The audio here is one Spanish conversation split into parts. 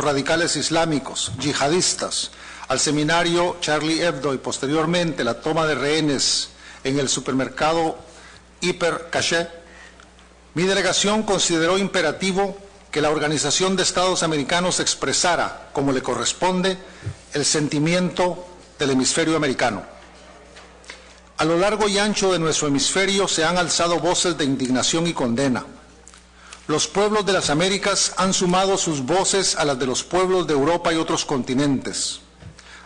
radicales islámicos, yihadistas, al seminario Charlie Hebdo y posteriormente la toma de rehenes en el supermercado Hyper Cacher, mi delegación consideró imperativo que la Organización de Estados Americanos expresara, como le corresponde, el sentimiento del hemisferio americano. A lo largo y ancho de nuestro hemisferio se han alzado voces de indignación y condena. Los pueblos de las Américas han sumado sus voces a las de los pueblos de Europa y otros continentes.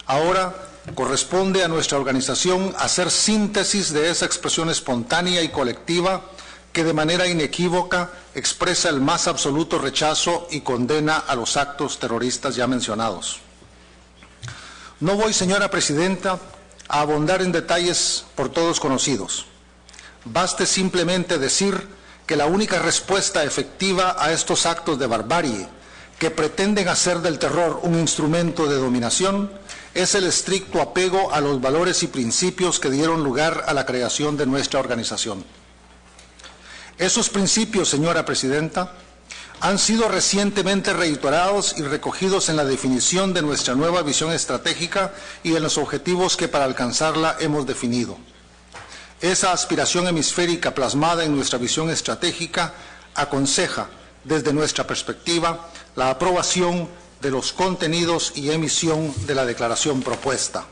Ahora corresponde a nuestra organización hacer síntesis de esa expresión espontánea y colectiva que de manera inequívoca expresa el más absoluto rechazo y condena a los actos terroristas ya mencionados. No voy, señora presidenta, a abundar en detalles por todos conocidos. Baste simplemente decir que la única respuesta efectiva a estos actos de barbarie que pretenden hacer del terror un instrumento de dominación es el estricto apego a los valores y principios que dieron lugar a la creación de nuestra organización. Esos principios, señora presidenta, han sido recientemente reiterados y recogidos en la definición de nuestra nueva visión estratégica y en los objetivos que para alcanzarla hemos definido. Esa aspiración hemisférica plasmada en nuestra visión estratégica aconseja, desde nuestra perspectiva, la aprobación de los contenidos y emisión de la declaración propuesta.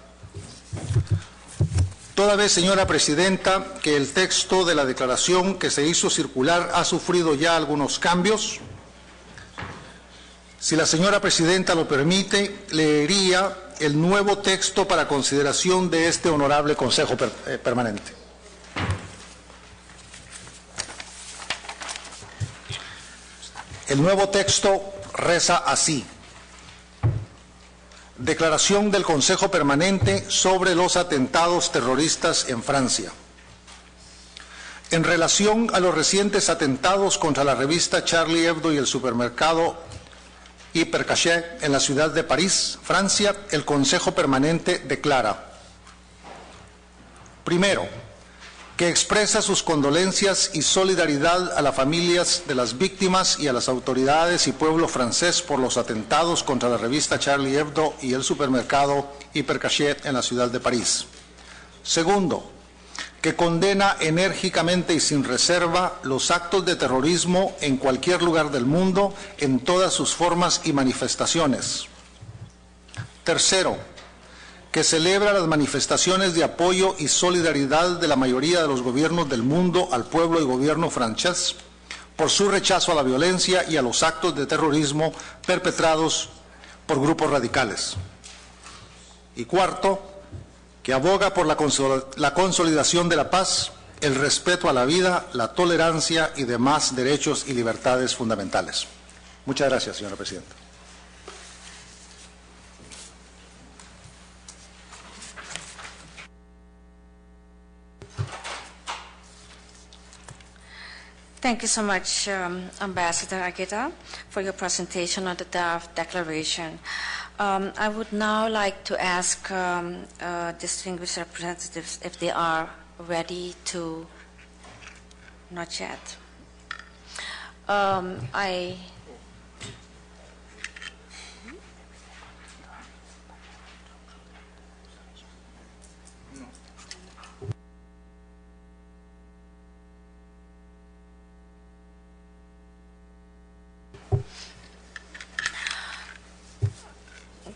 Toda vez, señora presidenta, que el texto de la declaración que se hizo circular ha sufrido ya algunos cambios, si la señora presidenta lo permite, leería el nuevo texto para consideración de este honorable Consejo Permanente. El nuevo texto reza así: Declaración del Consejo Permanente sobre los atentados terroristas en Francia. En relación a los recientes atentados contra la revista Charlie Hebdo y el supermercado Hyper Cacher en la ciudad de París, Francia, el Consejo Permanente declara: primero, que expresa sus condolencias y solidaridad a las familias de las víctimas y a las autoridades y pueblo francés por los atentados contra la revista Charlie Hebdo y el supermercado Hyper Cacher en la ciudad de París. Segundo, que condena enérgicamente y sin reserva los actos de terrorismo en cualquier lugar del mundo en todas sus formas y manifestaciones. Tercero, que celebra las manifestaciones de apoyo y solidaridad de la mayoría de los gobiernos del mundo al pueblo y gobierno francés por su rechazo a la violencia y a los actos de terrorismo perpetrados por grupos radicales. Y cuarto, que aboga por la consolidación de la paz, el respeto a la vida, la tolerancia y demás derechos y libertades fundamentales. Muchas gracias, señora presidenta. Thank you so much, Ambassador Agueda, for your presentation on the draft declaration. I would now like to ask distinguished representatives if they are ready to, not yet.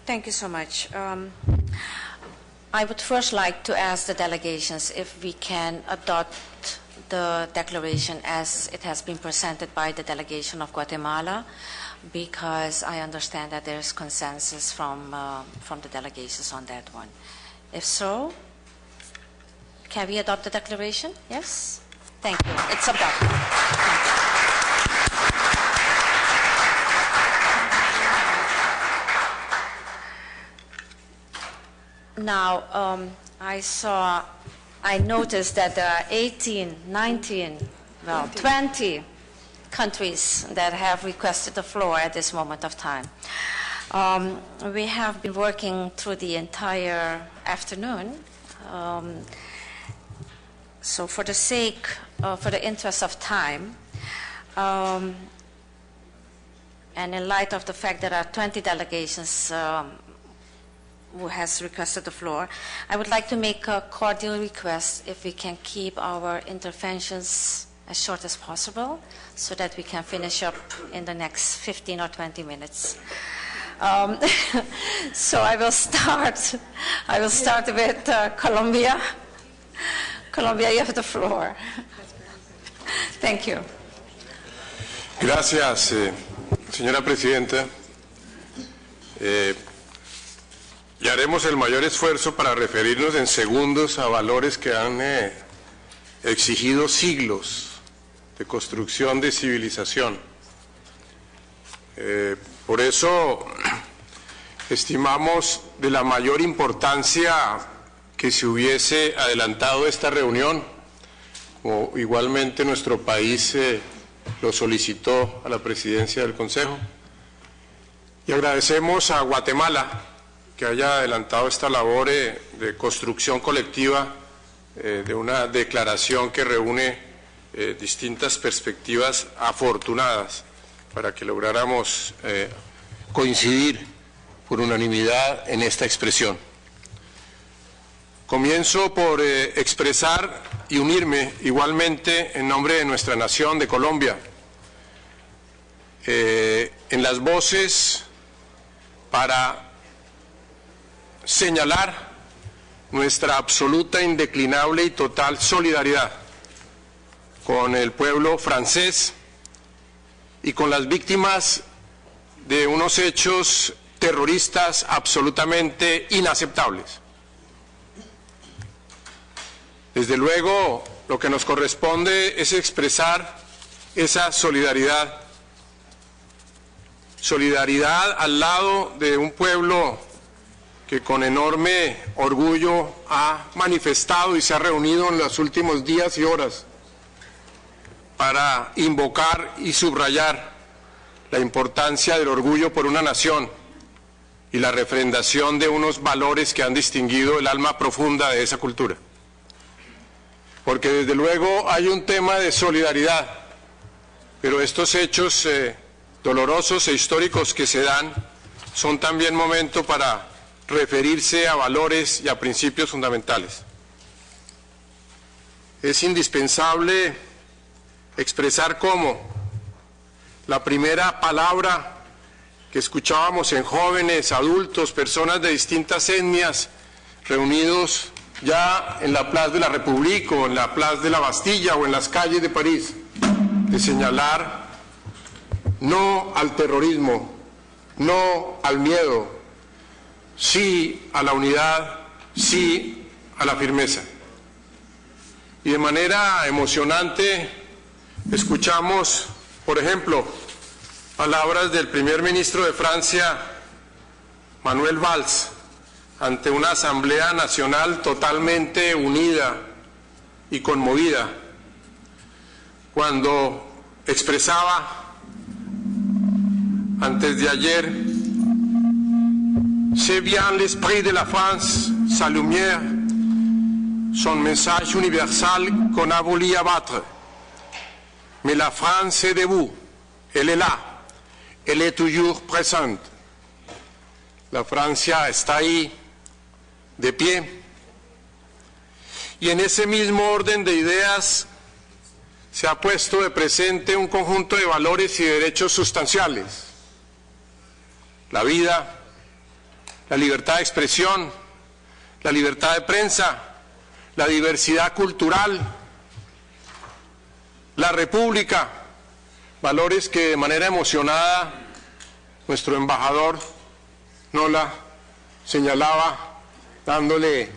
Thank you so much. I would first like to ask the delegations if we can adopt the declaration as it has been presented by the delegation of Guatemala, because I understand that there is consensus from the delegations on that one. If so, can we adopt the declaration? Yes? Thank you. It's adopted. Thank you. Now, I noticed that there are 18, 19, well, 20 countries that have requested the floor at this moment of time. We have been working through the entire afternoon. So for the sake, for the interest of time, and in light of the fact there are 20 delegations who has requested the floor, I would like to make a cordial request if we can keep our interventions as short as possible so that we can finish up in the next 15 or 20 minutes. So I will start with Colombia. Colombia, you have the floor. Thank you. Gracias, señora presidenta. Y haremos el mayor esfuerzo para referirnos en segundos a valores que han exigido siglos de construcción de civilización. Por eso estimamos de la mayor importancia que se hubiese adelantado esta reunión, como igualmente nuestro país lo solicitó a la presidencia del Consejo. Y agradecemos a Guatemala que haya adelantado esta labor de construcción colectiva de una declaración que reúne distintas perspectivas afortunadas para que lográramos coincidir por unanimidad en esta expresión. Comienzo por expresar y unirme igualmente en nombre de nuestra nación, de Colombia, en las voces para señalar nuestra absoluta, indeclinable y total solidaridad con el pueblo francés y con las víctimas de unos hechos terroristas absolutamente inaceptables. Desde luego, lo que nos corresponde es expresar esa solidaridad al lado de un pueblo que con enorme orgullo ha manifestado y se ha reunido en los últimos días y horas para invocar y subrayar la importancia del orgullo por una nación y la refrendación de unos valores que han distinguido el alma profunda de esa cultura. Porque desde luego hay un tema de solidaridad, pero estos hechos dolorosos e históricos que se dan son también momento para referirse a valores y a principios fundamentales. Es indispensable expresar cómo la primera palabra que escuchábamos en jóvenes, adultos, personas de distintas etnias, reunidos ya en la Place de la République o en la Place de la Bastilla o en las calles de París, de señalar no al terrorismo, no al miedo, sí a la unidad, sí a la firmeza. Y de manera emocionante escuchamos, por ejemplo, palabras del primer ministro de Francia, Manuel Valls, ante una Asamblea Nacional totalmente unida y conmovida, cuando expresaba antes de ayer: C'est bien l'esprit de la France, sa lumière, son message universel qu'on a voulu abattre. Mais la France est debout, elle est là, elle est toujours présente. La Francia está ahí, de pie. Y en ese mismo orden de ideas se ha puesto de presente un conjunto de valores y derechos sustanciales: la vida, la libertad de expresión, la libertad de prensa, la diversidad cultural, la república, valores que de manera emocionada nuestro embajador Nola señalaba, dándole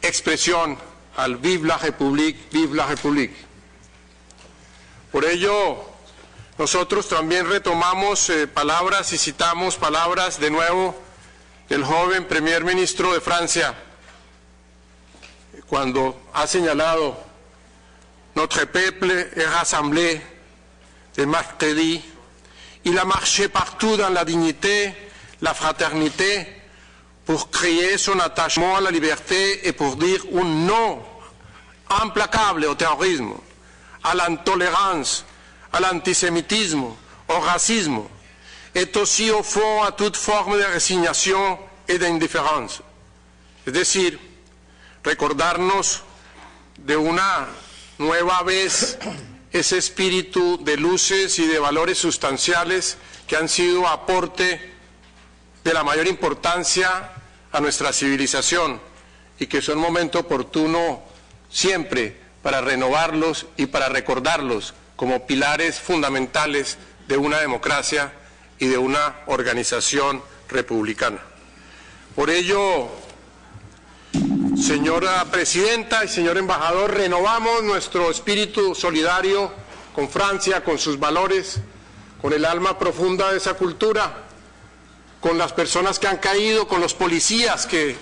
expresión al Vive la République, Vive la République. Por ello, nosotros también retomamos palabras y citamos palabras de nuevo del joven primer ministro de Francia, cuando ha señalado: Notre peuple est rassemblé de mercredi, il a marché partout dans la dignité, la fraternité, pour crier son attachement à la liberté et pour dire un non implacable au terrorisme, à l'intolérance, à l'antisémitisme, au racisme est aussi au fond à toute forme de résignation et d'indifférence. Es decir, recordarnos de una nueva vez ese espíritu de luces y de valores sustanciales que han sido aporte de la mayor importancia a nuestra civilización y que son momento oportuno siempre para renovarlos y para recordarlos como pilares fundamentales de una democracia y de una organización republicana. Por ello, señora presidenta y señor embajador, renovamos nuestro espíritu solidario con Francia, con sus valores, con el alma profunda de esa cultura, con las personas que han caído, con los policías que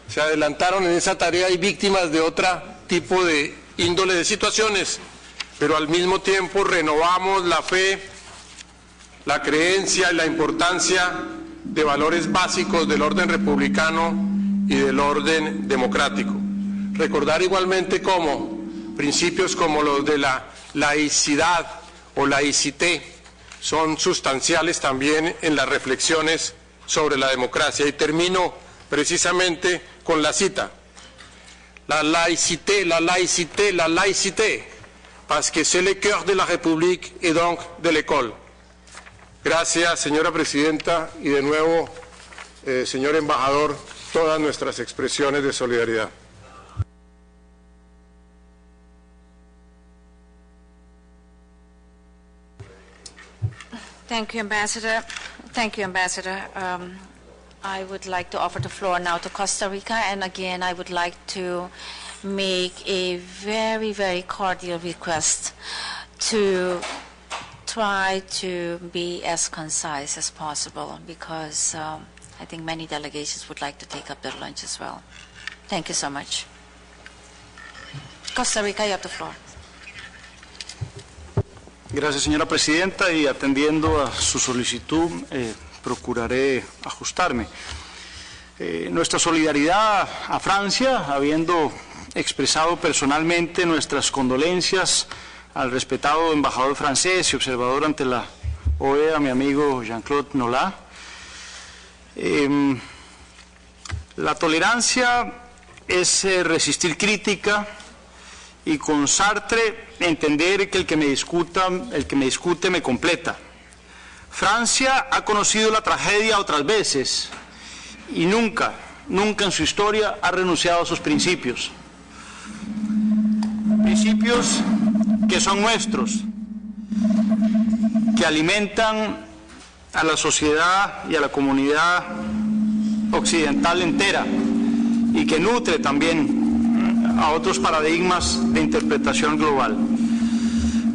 se adelantaron en esa tarea y víctimas de otro tipo de índole de situaciones, pero al mismo tiempo renovamos la fe, la creencia y la importancia de valores básicos del orden republicano y del orden democrático. Recordar igualmente cómo principios como los de la laicidad o laicité son sustanciales también en las reflexiones sobre la democracia. Y termino precisamente con la cita. La laïcité, la laïcité, la laïcité, parce que c'est le cœur de la République et donc de l'école. Gracias, señora presidenta, y de nuevo, señor embajador, todas nuestras expresiones de solidaridad. Thank you, Ambassador. Thank you, Ambassador. I would like to offer the floor now to Costa Rica, and again, I would like to make a very, very cordial request to try to be as concise as possible, because I think many delegations would like to take up their lunch as well. Thank you so much. Costa Rica, you have the floor. Gracias, señora presidenta, y atendiendo a su solicitud, procuraré ajustarme. Nuestra solidaridad a Francia, habiendo expresado personalmente nuestras condolencias al respetado embajador francés y observador ante la OEA, mi amigo Jean-Claude Nolat. La tolerancia es resistir crítica, y con Sartre entender que el que me discute me completa. Francia ha conocido la tragedia otras veces y nunca en su historia ha renunciado a sus principios. Principios que son nuestros, que alimentan a la sociedad y a la comunidad occidental entera y que nutre también a otros paradigmas de interpretación global.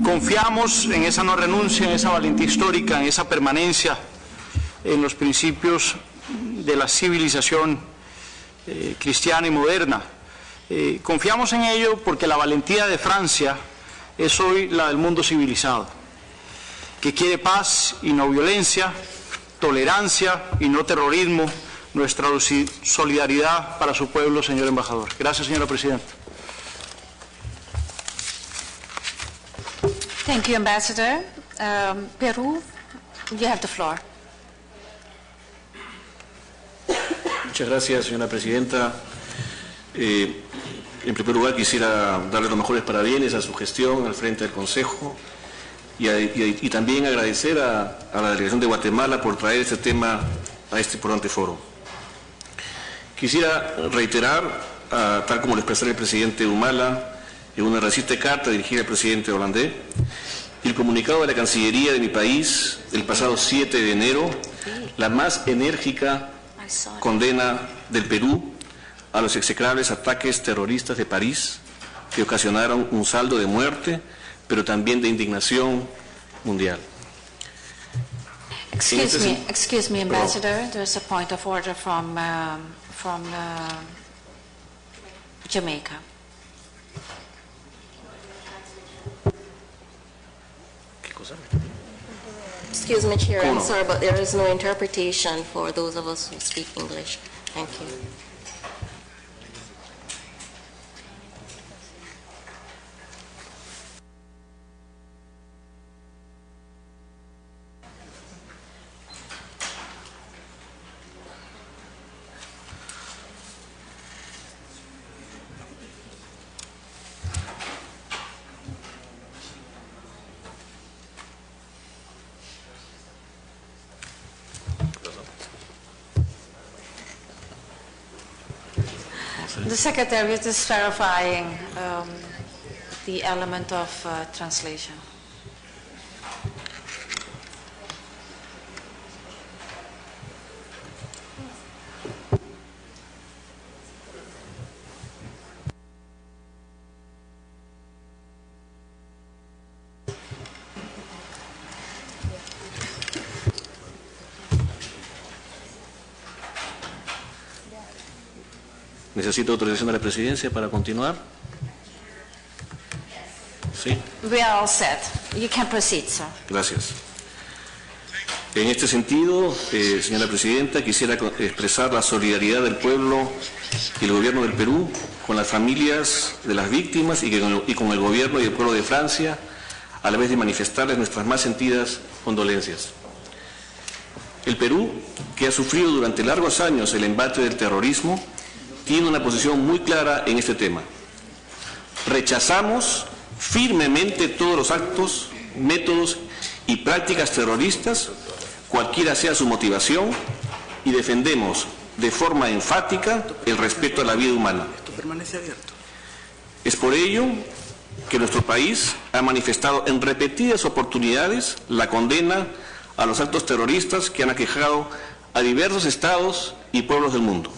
Confiamos en esa no renuncia, en esa valentía histórica, en esa permanencia en los principios de la civilización cristiana y moderna. Confiamos en ello porque la valentía de Francia es hoy la del mundo civilizado, que quiere paz y no violencia, tolerancia y no terrorismo. Nuestra solidaridad para su pueblo, señor embajador. Gracias, señora presidenta. Thank you, Ambassador. Peru, you have the floor. Muchas gracias, señora presidenta. En primer lugar, quisiera darle los mejores parabienes a su gestión al frente del Consejo y también agradecer a la delegación de Guatemala por traer este tema a este importante foro. Quisiera reiterar, tal como lo expresó el presidente Humala en una reciente carta dirigida al presidente holandés, el comunicado de la Cancillería de mi país el pasado 7 de enero, la más enérgica condena del Perú a los execrables ataques terroristas de París que ocasionaron un saldo de muerte, pero también de indignación mundial. Excuse me, Ambassador. There's a point of order from Jamaica. Excuse me, Chair, I'm sorry, but there is no interpretation for those of us who speak English. Thank you. The Secretariat is verifying the element of translation. ¿Necesito autorización de la presidencia para continuar? Sí. We are all set. You can proceed, sir. Gracias. En este sentido, señora presidenta, quisiera expresar la solidaridad del pueblo y el gobierno del Perú con las familias de las víctimas y con el gobierno y el pueblo de Francia, a la vez de manifestarles nuestras más sentidas condolencias. El Perú, que ha sufrido durante largos años el embate del terrorismo, tiene una posición muy clara en este tema. Rechazamos firmemente todos los actos, métodos y prácticas terroristas, cualquiera sea su motivación, y defendemos de forma enfática el respeto a la vida humana. Es por ello que nuestro país ha manifestado en repetidas oportunidades la condena a los actos terroristas que han aquejado a diversos estados y pueblos del mundo.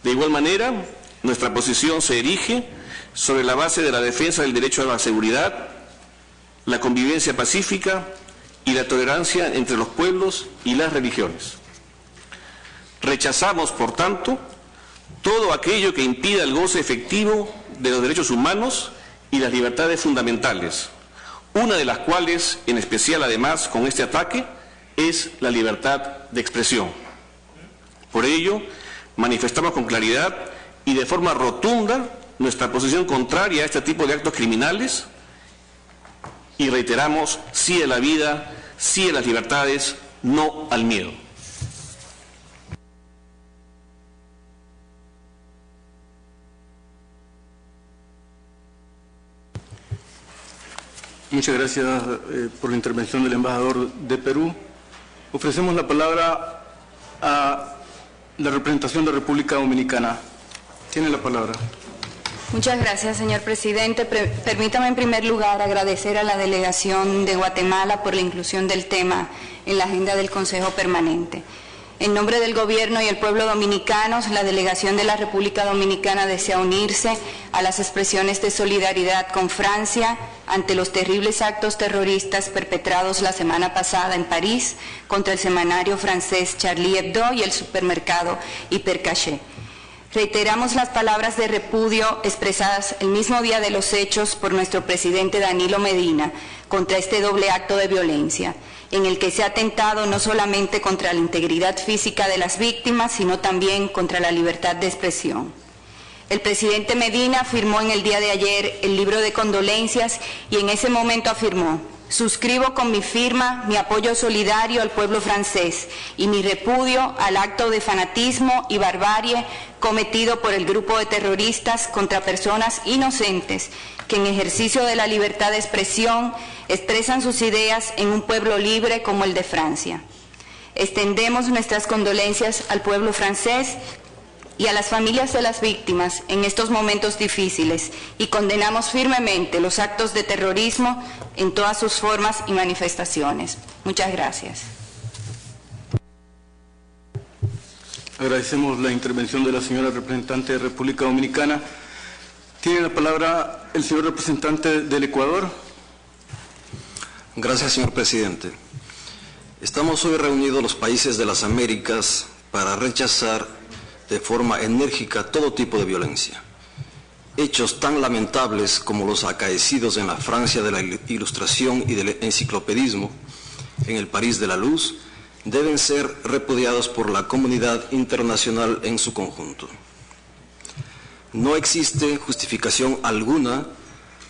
De igual manera, nuestra posición se erige sobre la base de la defensa del derecho a la seguridad, la convivencia pacífica y la tolerancia entre los pueblos y las religiones. Rechazamos, por tanto, todo aquello que impida el goce efectivo de los derechos humanos y las libertades fundamentales, una de las cuales, en especial además con este ataque, es la libertad de expresión. Por ello, manifestamos con claridad y de forma rotunda nuestra posición contraria a este tipo de actos criminales y reiteramos sí a la vida, sí a las libertades, no al miedo. Muchas gracias por la intervención del embajador de Perú. Ofrecemos la palabra a la representación de República Dominicana. Tiene la palabra. Muchas gracias, señor presidente. Permítame en primer lugar agradecer a la delegación de Guatemala por la inclusión del tema en la agenda del Consejo Permanente. En nombre del Gobierno y el pueblo dominicanos, la delegación de la República Dominicana desea unirse a las expresiones de solidaridad con Francia ante los terribles actos terroristas perpetrados la semana pasada en París contra el semanario francés Charlie Hebdo y el supermercado Hyper Cacher. Reiteramos las palabras de repudio expresadas el mismo día de los hechos por nuestro presidente Danilo Medina contra este doble acto de violencia, en el que se ha atentado no solamente contra la integridad física de las víctimas, sino también contra la libertad de expresión. El presidente Medina firmó en el día de ayer el libro de condolencias y en ese momento afirmó: suscribo con mi firma mi apoyo solidario al pueblo francés y mi repudio al acto de fanatismo y barbarie cometido por el grupo de terroristas contra personas inocentes que en ejercicio de la libertad de expresión expresan sus ideas en un pueblo libre como el de Francia. Extendemos nuestras condolencias al pueblo francés y a las familias de las víctimas en estos momentos difíciles y condenamos firmemente los actos de terrorismo en todas sus formas y manifestaciones. Muchas gracias. Agradecemos la intervención de la señora representante de República Dominicana. Tiene la palabra el señor representante del Ecuador. Gracias, señor presidente. Estamos hoy reunidos los países de las Américas para rechazar de forma enérgica todo tipo de violencia. Hechos tan lamentables como los acaecidos en la Francia de la Ilustración y del enciclopedismo, en el París de la Luz, deben ser repudiados por la comunidad internacional en su conjunto. No existe justificación alguna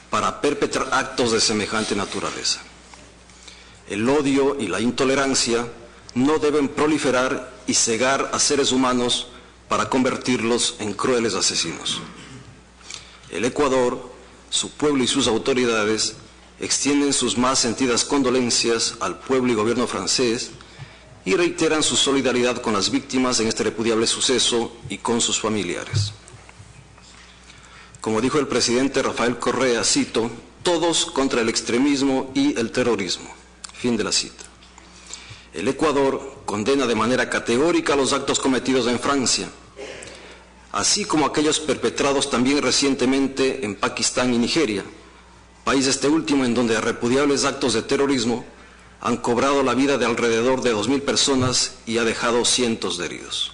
para perpetrar actos de semejante naturaleza. El odio y la intolerancia no deben proliferar y cegar a seres humanos para convertirlos en crueles asesinos. El Ecuador, su pueblo y sus autoridades extienden sus más sentidas condolencias al pueblo y gobierno francés y reiteran su solidaridad con las víctimas en este repudiable suceso y con sus familiares. Como dijo el presidente Rafael Correa, cito, todos contra el extremismo y el terrorismo. Fin de la cita. El Ecuador condena de manera categórica los actos cometidos en Francia, así como aquellos perpetrados también recientemente en Pakistán y Nigeria, país este último en donde repudiables actos de terrorismo han cobrado la vida de alrededor de 2.000 personas y ha dejado cientos de heridos.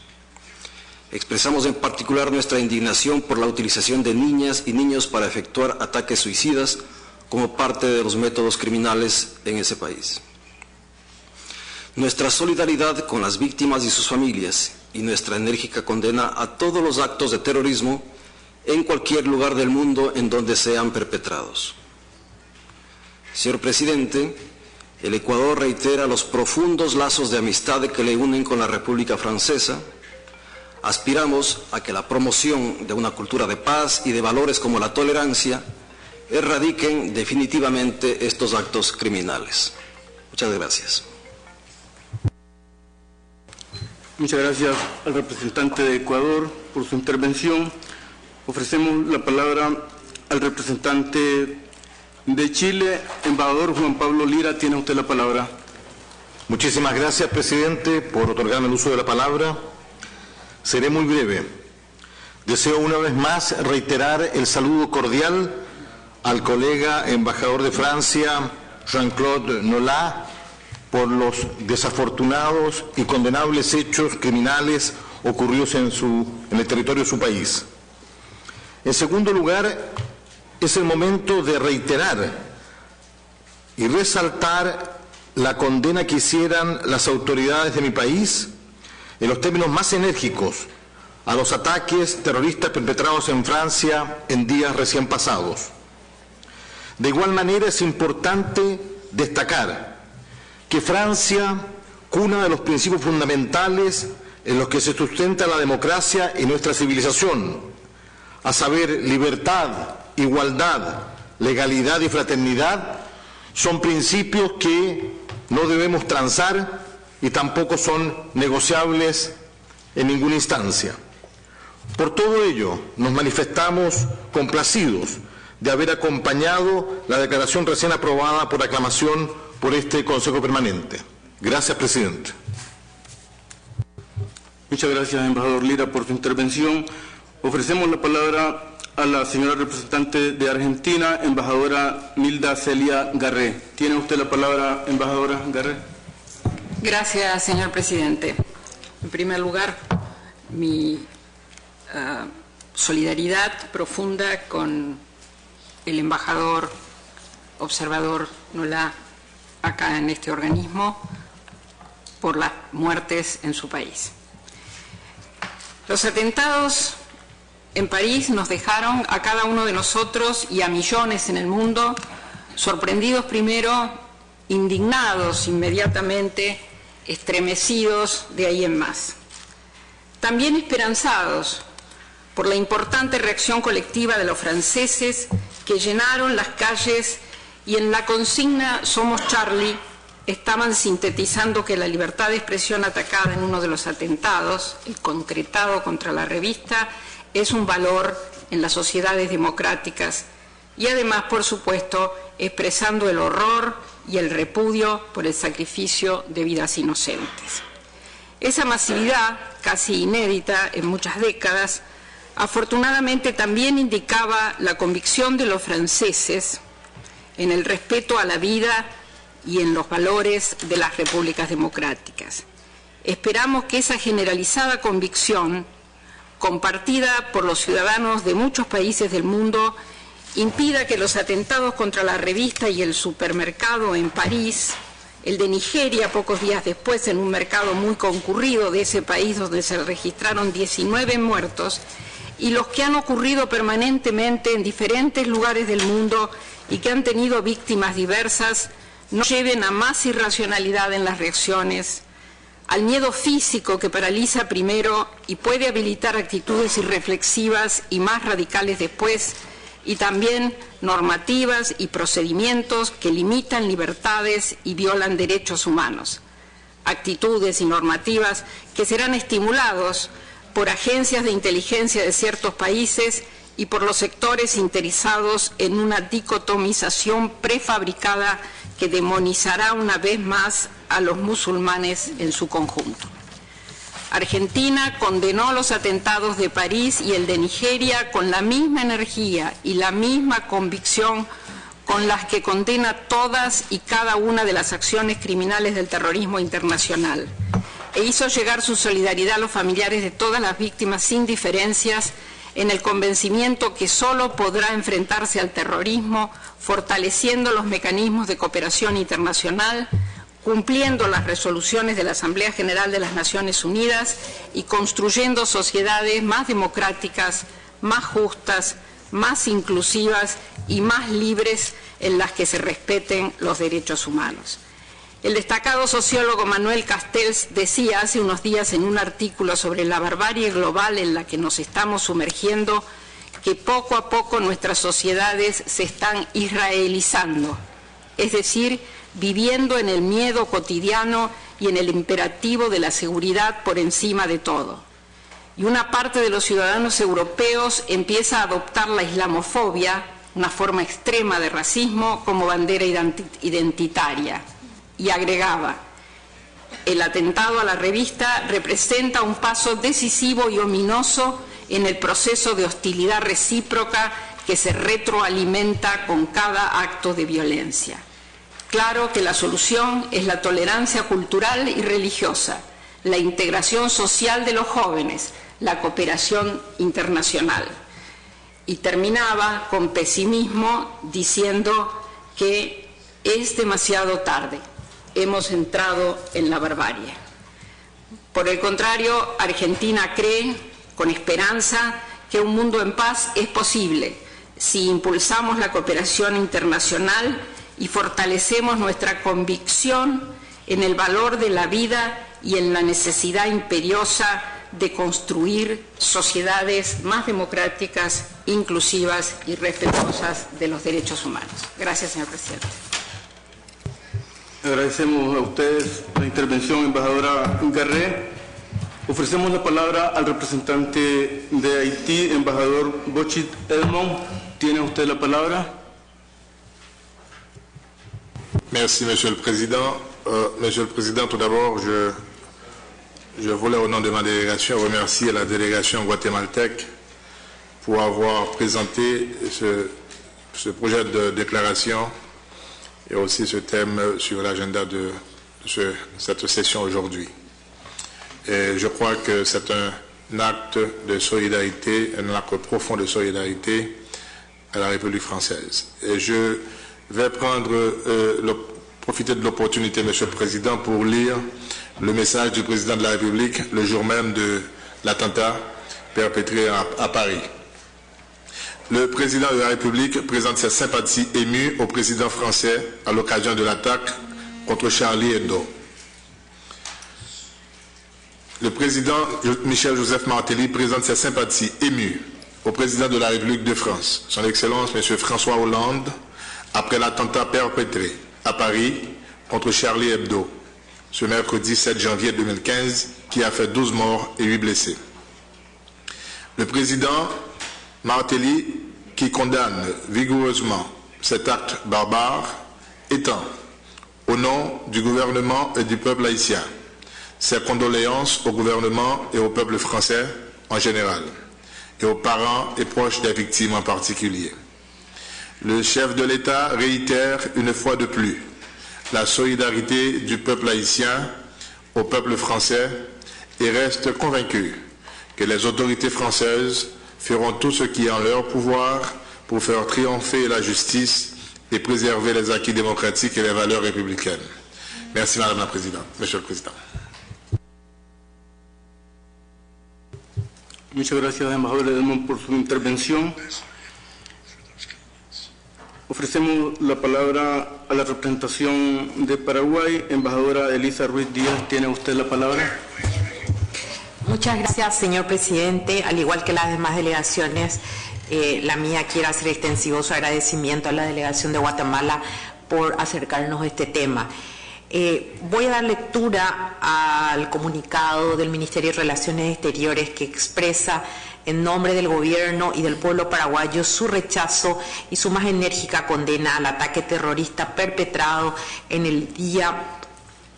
Expresamos en particular nuestra indignación por la utilización de niñas y niños para efectuar ataques suicidas como parte de los métodos criminales en ese país. Nuestra solidaridad con las víctimas y sus familias y nuestra enérgica condena a todos los actos de terrorismo en cualquier lugar del mundo en donde sean perpetrados. Señor Presidente, el Ecuador reitera los profundos lazos de amistad que le unen con la República Francesa. Aspiramos a que la promoción de una cultura de paz y de valores como la tolerancia erradiquen definitivamente estos actos criminales. Muchas gracias. Muchas gracias al representante de Ecuador por su intervención. Ofrecemos la palabra al representante de Chile, embajador Juan Pablo Lira. Tiene usted la palabra. Muchísimas gracias, presidente, por otorgarme el uso de la palabra. Seré muy breve. Deseo una vez más reiterar el saludo cordial al colega embajador de Francia, Jean-Claude Nolat, por los desafortunados y condenables hechos criminales ocurridos en el territorio de su país. En segundo lugar, es el momento de reiterar y resaltar la condena que hicieran las autoridades de mi país en los términos más enérgicos a los ataques terroristas perpetrados en Francia en días recién pasados. De igual manera es importante destacar que Francia, cuna de los principios fundamentales en los que se sustenta la democracia y nuestra civilización, a saber, libertad, igualdad, legalidad y fraternidad, son principios que no debemos transar y tampoco son negociables en ninguna instancia. Por todo ello, nos manifestamos complacidos de haber acompañado la declaración recién aprobada por aclamación por este Consejo Permanente. Gracias, presidente. Muchas gracias, embajador Lira, por su intervención. Ofrecemos la palabra a la señora representante de Argentina, embajadora Nilda Celia Garré. ¿Tiene usted la palabra, embajadora Garré? Gracias, señor presidente. En primer lugar, mi solidaridad profunda con el embajador observador Nolat acá en este organismo por las muertes en su país. Los atentados en París nos dejaron a cada uno de nosotros y a millones en el mundo sorprendidos primero, indignados inmediatamente, estremecidos de ahí en más. También esperanzados por la importante reacción colectiva de los franceses que llenaron las calles y en la consigna «Somos Charlie» estaban sintetizando que la libertad de expresión atacada en uno de los atentados, el concretado contra la revista, es un valor en las sociedades democráticas y además, por supuesto, expresando el horror y el repudio por el sacrificio de vidas inocentes. Esa masividad, casi inédita en muchas décadas, afortunadamente también indicaba la convicción de los franceses en el respeto a la vida y en los valores de las repúblicas democráticas. Esperamos que esa generalizada convicción, compartida por los ciudadanos de muchos países del mundo, impida que los atentados contra la revista y el supermercado en París, el de Nigeria pocos días después en un mercado muy concurrido de ese país donde se registraron 19 muertos, y los que han ocurrido permanentemente en diferentes lugares del mundo y que han tenido víctimas diversas, no lleven a más irracionalidad en las reacciones, al miedo físico que paraliza primero y puede habilitar actitudes irreflexivas y más radicales después, y también normativas y procedimientos que limitan libertades y violan derechos humanos. actitudes y normativas que serán estimulados por agencias de inteligencia de ciertos países y por los sectores interesados en una dicotomización prefabricada que demonizará una vez más a los musulmanes en su conjunto. Argentina condenó los atentados de París y el de Nigeria con la misma energía y la misma convicción con las que condena todas y cada una de las acciones criminales del terrorismo internacional, e hizo llegar su solidaridad a los familiares de todas las víctimas sin diferencias, en el convencimiento que solo podrá enfrentarse al terrorismo fortaleciendo los mecanismos de cooperación internacional, cumpliendo las resoluciones de la Asamblea General de las Naciones Unidas y construyendo sociedades más democráticas, más justas, más inclusivas y más libres en las que se respeten los derechos humanos. El destacado sociólogo Manuel Castells decía hace unos días en un artículo sobre la barbarie global en la que nos estamos sumergiendo que poco a poco nuestras sociedades se están israelizando, es decir, viviendo en el miedo cotidiano y en el imperativo de la seguridad por encima de todo. Y una parte de los ciudadanos europeos empieza a adoptar la islamofobia, una forma extrema de racismo, como bandera identitaria. Y agregaba, el atentado a la revista representa un paso decisivo y ominoso en el proceso de hostilidad recíproca que se retroalimenta con cada acto de violencia. Claro que la solución es la tolerancia cultural y religiosa, la integración social de los jóvenes, la cooperación internacional. Y terminaba con pesimismo diciendo que es demasiado tarde. Hemos entrado en la barbarie. Por el contrario, Argentina cree, con esperanza, que un mundo en paz es posible si impulsamos la cooperación internacional y fortalecemos nuestra convicción en el valor de la vida y en la necesidad imperiosa de construir sociedades más democráticas, inclusivas y respetuosas de los derechos humanos. Gracias, señor presidente. Agradecemos a ustedes la intervención, embajadora Garré. Ofrecemos la palabra al representante de Haití, embajador Bochit Edmond. ¿Tiene usted la palabra? Merci, Monsieur le Président. Monsieur le Président, tout d'abord, je voulais, au nom de ma délégation, remercier la délégation guatémaltèque pour avoir présenté ce projet de déclaration et aussi ce thème sur l'agenda de cette session aujourd'hui. Et je crois que c'est un acte de solidarité, un acte profond de solidarité à la République française. Et je vais profiter de l'opportunité, Monsieur le Président, pour lire le message du Président de la République le jour même de l'attentat perpétré à Paris. Le Président de la République présente ses sympathies émues au Président français à l'occasion de l'attaque contre Charlie Hebdo. Le Président Michel-Joseph Martelly présente ses sympathies émues au Président de la République de France, Son Excellence M. François Hollande, après l'attentat perpétré à Paris contre Charlie Hebdo, ce mercredi 7 janvier 2015, qui a fait 12 morts et 8 blessés. Le Président Martelly, qui condamne vigoureusement cet acte barbare, étend, au nom du gouvernement et du peuple haïtien, ses condoléances au gouvernement et au peuple français en général, et aux parents et proches des victimes en particulier. Le chef de l'État réitère une fois de plus la solidarité du peuple haïtien au peuple français et reste convaincu que les autorités françaises feront tout ce qui est en leur pouvoir pour faire triompher la justice et préserver les acquis démocratiques et les valeurs républicaines. Merci Madame la Présidente. Monsieur le Président. Muchas gracias, embajador Edmond, por su intervención. Ofrecemos la palabra a la representación de Paraguay. Embajadora Elisa Ruiz Díaz, tiene usted la palabra. Muchas gracias, señor presidente. Al igual que las demás delegaciones, la mía quiere hacer extensivo su agradecimiento a la delegación de Guatemala por acercarnos a este tema. Voy a dar lectura al comunicado del Ministerio de Relaciones Exteriores que expresa en nombre del gobierno y del pueblo paraguayo su rechazo y su más enérgica condena al ataque terrorista perpetrado en el día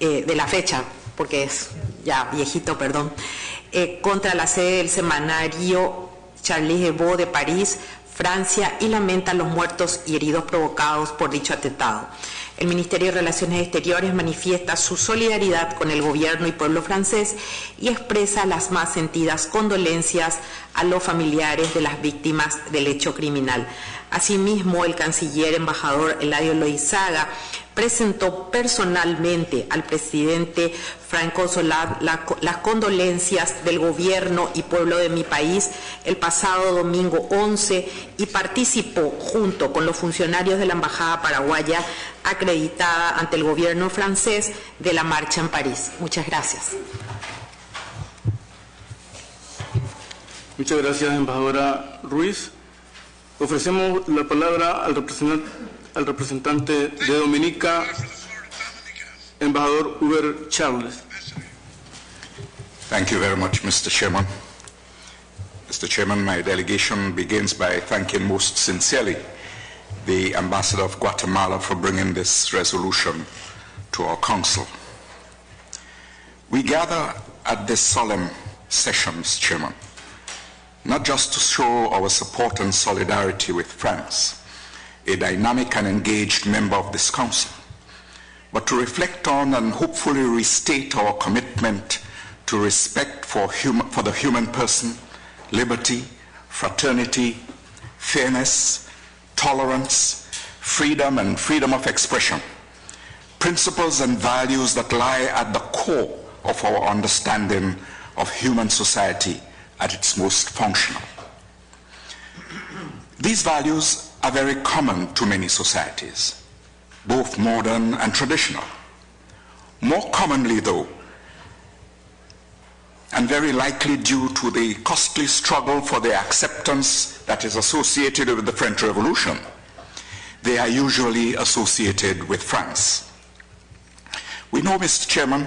de la fecha, porque es ya viejito, perdón, contra la sede del semanario Charlie Hebdo de París, Francia, y lamenta los muertos y heridos provocados por dicho atentado. El Ministerio de Relaciones Exteriores manifiesta su solidaridad con el gobierno y pueblo francés y expresa las más sentidas condolencias a los familiares de las víctimas del hecho criminal. Asimismo, el canciller embajador Eladio Loizaga presentó personalmente al presidente Franco Solá las condolencias del gobierno y pueblo de mi país el pasado domingo 11 y participó junto con los funcionarios de la Embajada Paraguaya acreditada ante el gobierno francés de la marcha en París. Muchas gracias. Muchas gracias, embajadora Ruiz. Ofrecemos la palabra al representante de Dominica, embajador Hubert Charles. Thank you very much, Mr. Chairman. Mr. Chairman, my delegation begins by thanking most sincerely the Ambassador of Guatemala for bringing this resolution to our Council. We gather at this solemn session, Mr. Chairman, not just to show our support and solidarity with France, a dynamic and engaged member of this Council, but to reflect on and hopefully restate our commitment to respect for the human person, liberty, fraternity, fairness, tolerance, freedom and freedom of expression, principles and values that lie at the core of our understanding of human society at its most functional. These values are very common to many societies, both modern and traditional. More commonly, though, and very likely due to the costly struggle for their acceptance that is associated with the French Revolution, they are usually associated with France. We know, Mr. Chairman,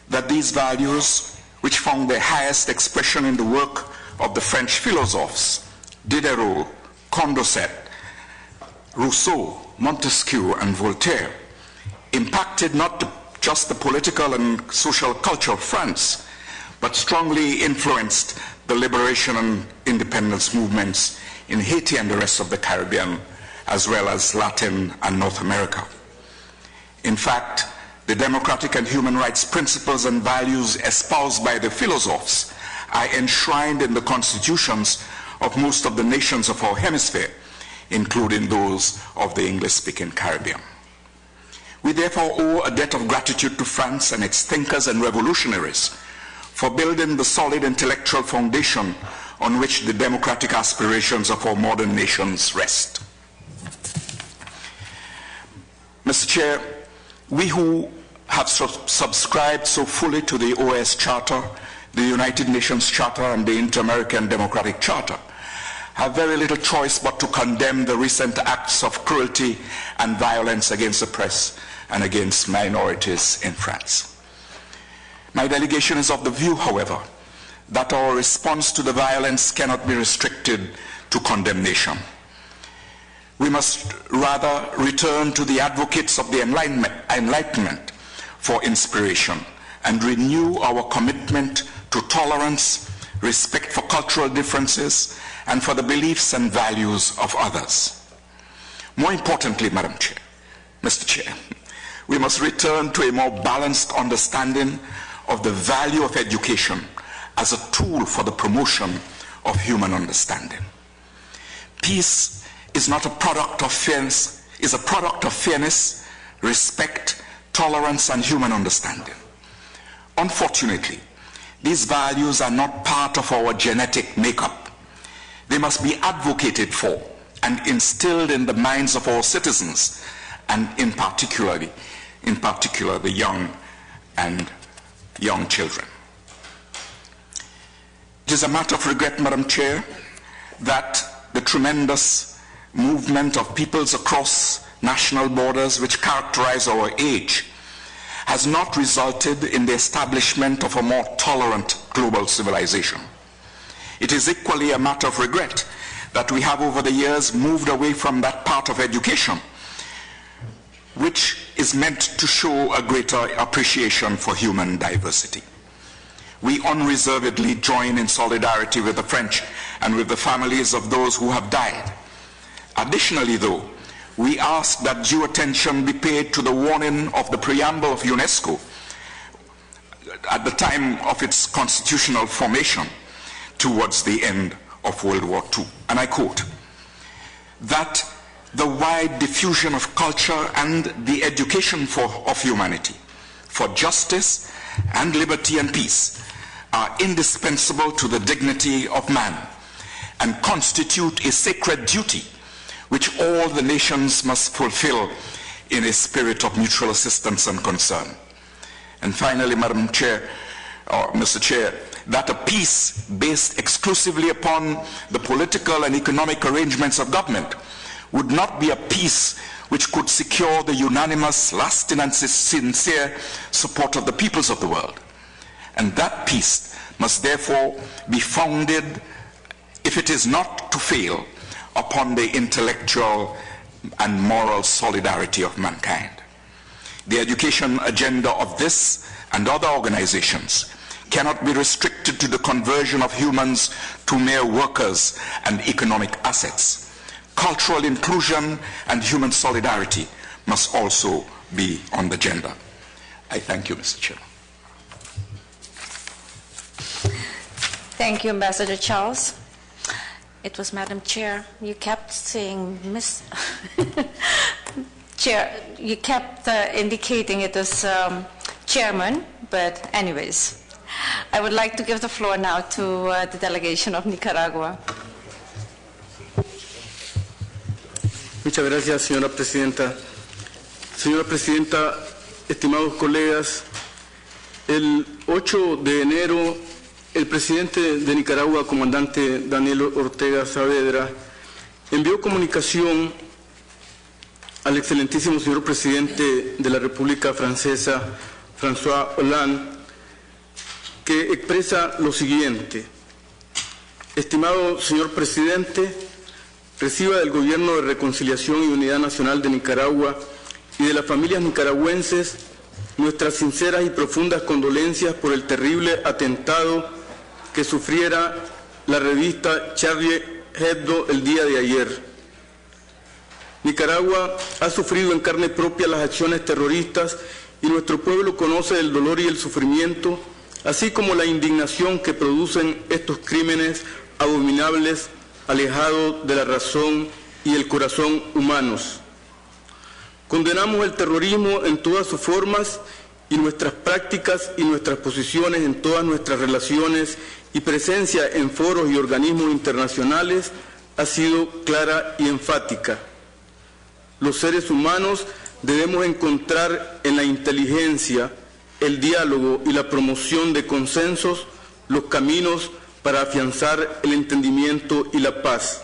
that these values, which found their highest expression in the work of the French philosophers Diderot, Condorcet, Rousseau, Montesquieu, and Voltaire, impacted not just the political and social culture of France, but strongly influenced the liberation and independence movements in Haiti and the rest of the Caribbean, as well as Latin and North America. In fact, the democratic and human rights principles and values espoused by the philosophers are enshrined in the constitutions of most of the nations of our hemisphere, including those of the English-speaking Caribbean. We therefore owe a debt of gratitude to France and its thinkers and revolutionaries for building the solid intellectual foundation on which the democratic aspirations of our modern nations rest. Mr. Chair, we who have subscribed so fully to the OAS Charter, the United Nations Charter, and the Inter-American Democratic Charter have very little choice but to condemn the recent acts of cruelty and violence against the press and against minorities in France. My delegation is of the view, however, that our response to the violence cannot be restricted to condemnation. We must rather return to the advocates of the Enlightenment for inspiration and renew our commitment to tolerance, respect for cultural differences, and for the beliefs and values of others. More importantly, Madam Chair, Mr. Chair, we must return to a more balanced understanding of the value of education as a tool for the promotion of human understanding. Peace is not a product of fairness, is a product of fairness, respect, tolerance, and human understanding. Unfortunately, these values are not part of our genetic makeup. They must be advocated for and instilled in the minds of our citizens, and in particular the young children. It is a matter of regret, Madam Chair, that the tremendous movement of peoples across national borders which characterize our age has not resulted in the establishment of a more tolerant global civilization. It is equally a matter of regret that we have over the years moved away from that part of education which is meant to show a greater appreciation for human diversity. We unreservedly join in solidarity with the French and with the families of those who have died. Additionally, though, we ask that due attention be paid to the warning of the preamble of UNESCO at the time of its constitutional formation towards the end of World War II. And I quote, that the wide diffusion of culture and the education of humanity for justice and liberty and peace are indispensable to the dignity of man and constitute a sacred duty which all the nations must fulfill in a spirit of mutual assistance and concern. And finally, Madam Chair, or Mr. Chair, that a peace based exclusively upon the political and economic arrangements of government would not be a peace which could secure the unanimous, lasting and sincere support of the peoples of the world. And that peace must therefore be founded, if it is not to fail, upon the intellectual and moral solidarity of mankind. The education agenda of this and other organizations cannot be restricted to the conversion of humans to mere workers and economic assets. Cultural inclusion and human solidarity must also be on the agenda. I thank you, Mr. Chair. Thank you, Ambassador Charles. It was Madam Chair. You kept saying Miss Chair. You kept indicating it was Chairman, but anyways. I would like to give the floor now to the delegation of Nicaragua. Muchas gracias, señora presidenta. Señora presidenta, estimados colegas, el 8 de enero, el presidente de Nicaragua, comandante Daniel Ortega Saavedra, envió comunicación al excelentísimo señor presidente de la República Francesa, François Hollande, que expresa lo siguiente: estimado señor presidente, reciba del Gobierno de Reconciliación y Unidad Nacional de Nicaragua y de las familias nicaragüenses nuestras sinceras y profundas condolencias por el terrible atentado que sufriera la revista Charlie Hebdo el día de ayer. Nicaragua ha sufrido en carne propia las acciones terroristas y nuestro pueblo conoce el dolor y el sufrimiento, así como la indignación que producen estos crímenes abominables alejados de la razón y el corazón humanos. Condenamos el terrorismo en todas sus formas y nuestras prácticas y nuestras posiciones en todas nuestras relaciones y presencia en foros y organismos internacionales ha sido clara y enfática. Los seres humanos debemos encontrar en la inteligencia, el diálogo y la promoción de consensos los caminos para afianzar el entendimiento y la paz.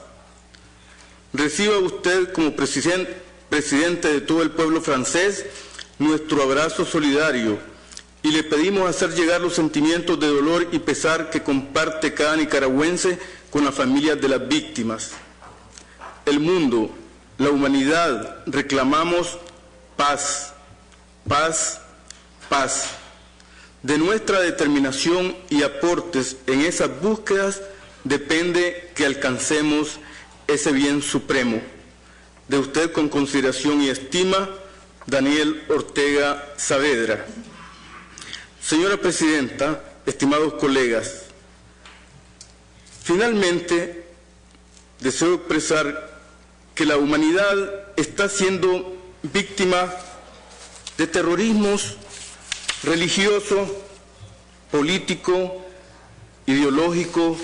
Reciba usted como presidente de todo el pueblo francés nuestro abrazo solidario y le pedimos hacer llegar los sentimientos de dolor y pesar que comparte cada nicaragüense con las familias de las víctimas. El mundo, la humanidad, reclamamos paz, paz, paz. De nuestra determinación y aportes en esas búsquedas depende que alcancemos ese bien supremo. De usted, con consideración y estima, Daniel Ortega Saavedra. Señora Presidenta, estimados colegas, finalmente deseo expresar que la humanidad está siendo víctima de terrorismos religioso, político, ideológico,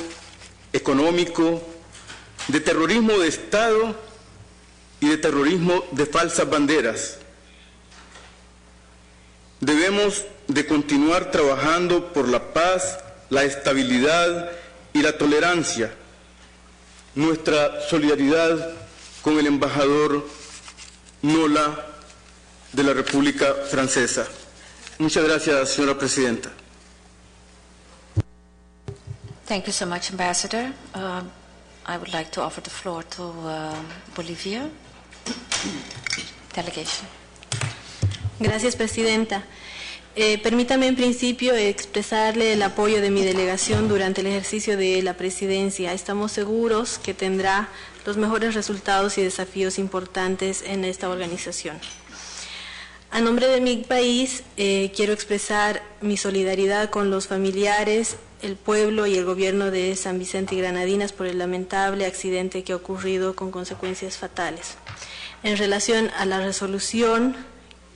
económico, de terrorismo de Estado y de terrorismo de falsas banderas. Debemos de continuar trabajando por la paz, la estabilidad y la tolerancia. Nuestra solidaridad con el embajador Nola de la República Francesa. Muchas gracias, señora presidenta. Thank you so much, Ambassador. I would like to offer the floor to Bolivia delegation. Gracias, Presidenta. Permítame en principio expresarle el apoyo de mi delegación durante el ejercicio de la presidencia. Estamos seguros que tendrá los mejores resultados y desafíos importantes en esta organización. A nombre de mi país, quiero expresar mi solidaridad con los familiares, el pueblo y el gobierno de San Vicente y Granadinas por el lamentable accidente que ha ocurrido con consecuencias fatales. En relación a la resolución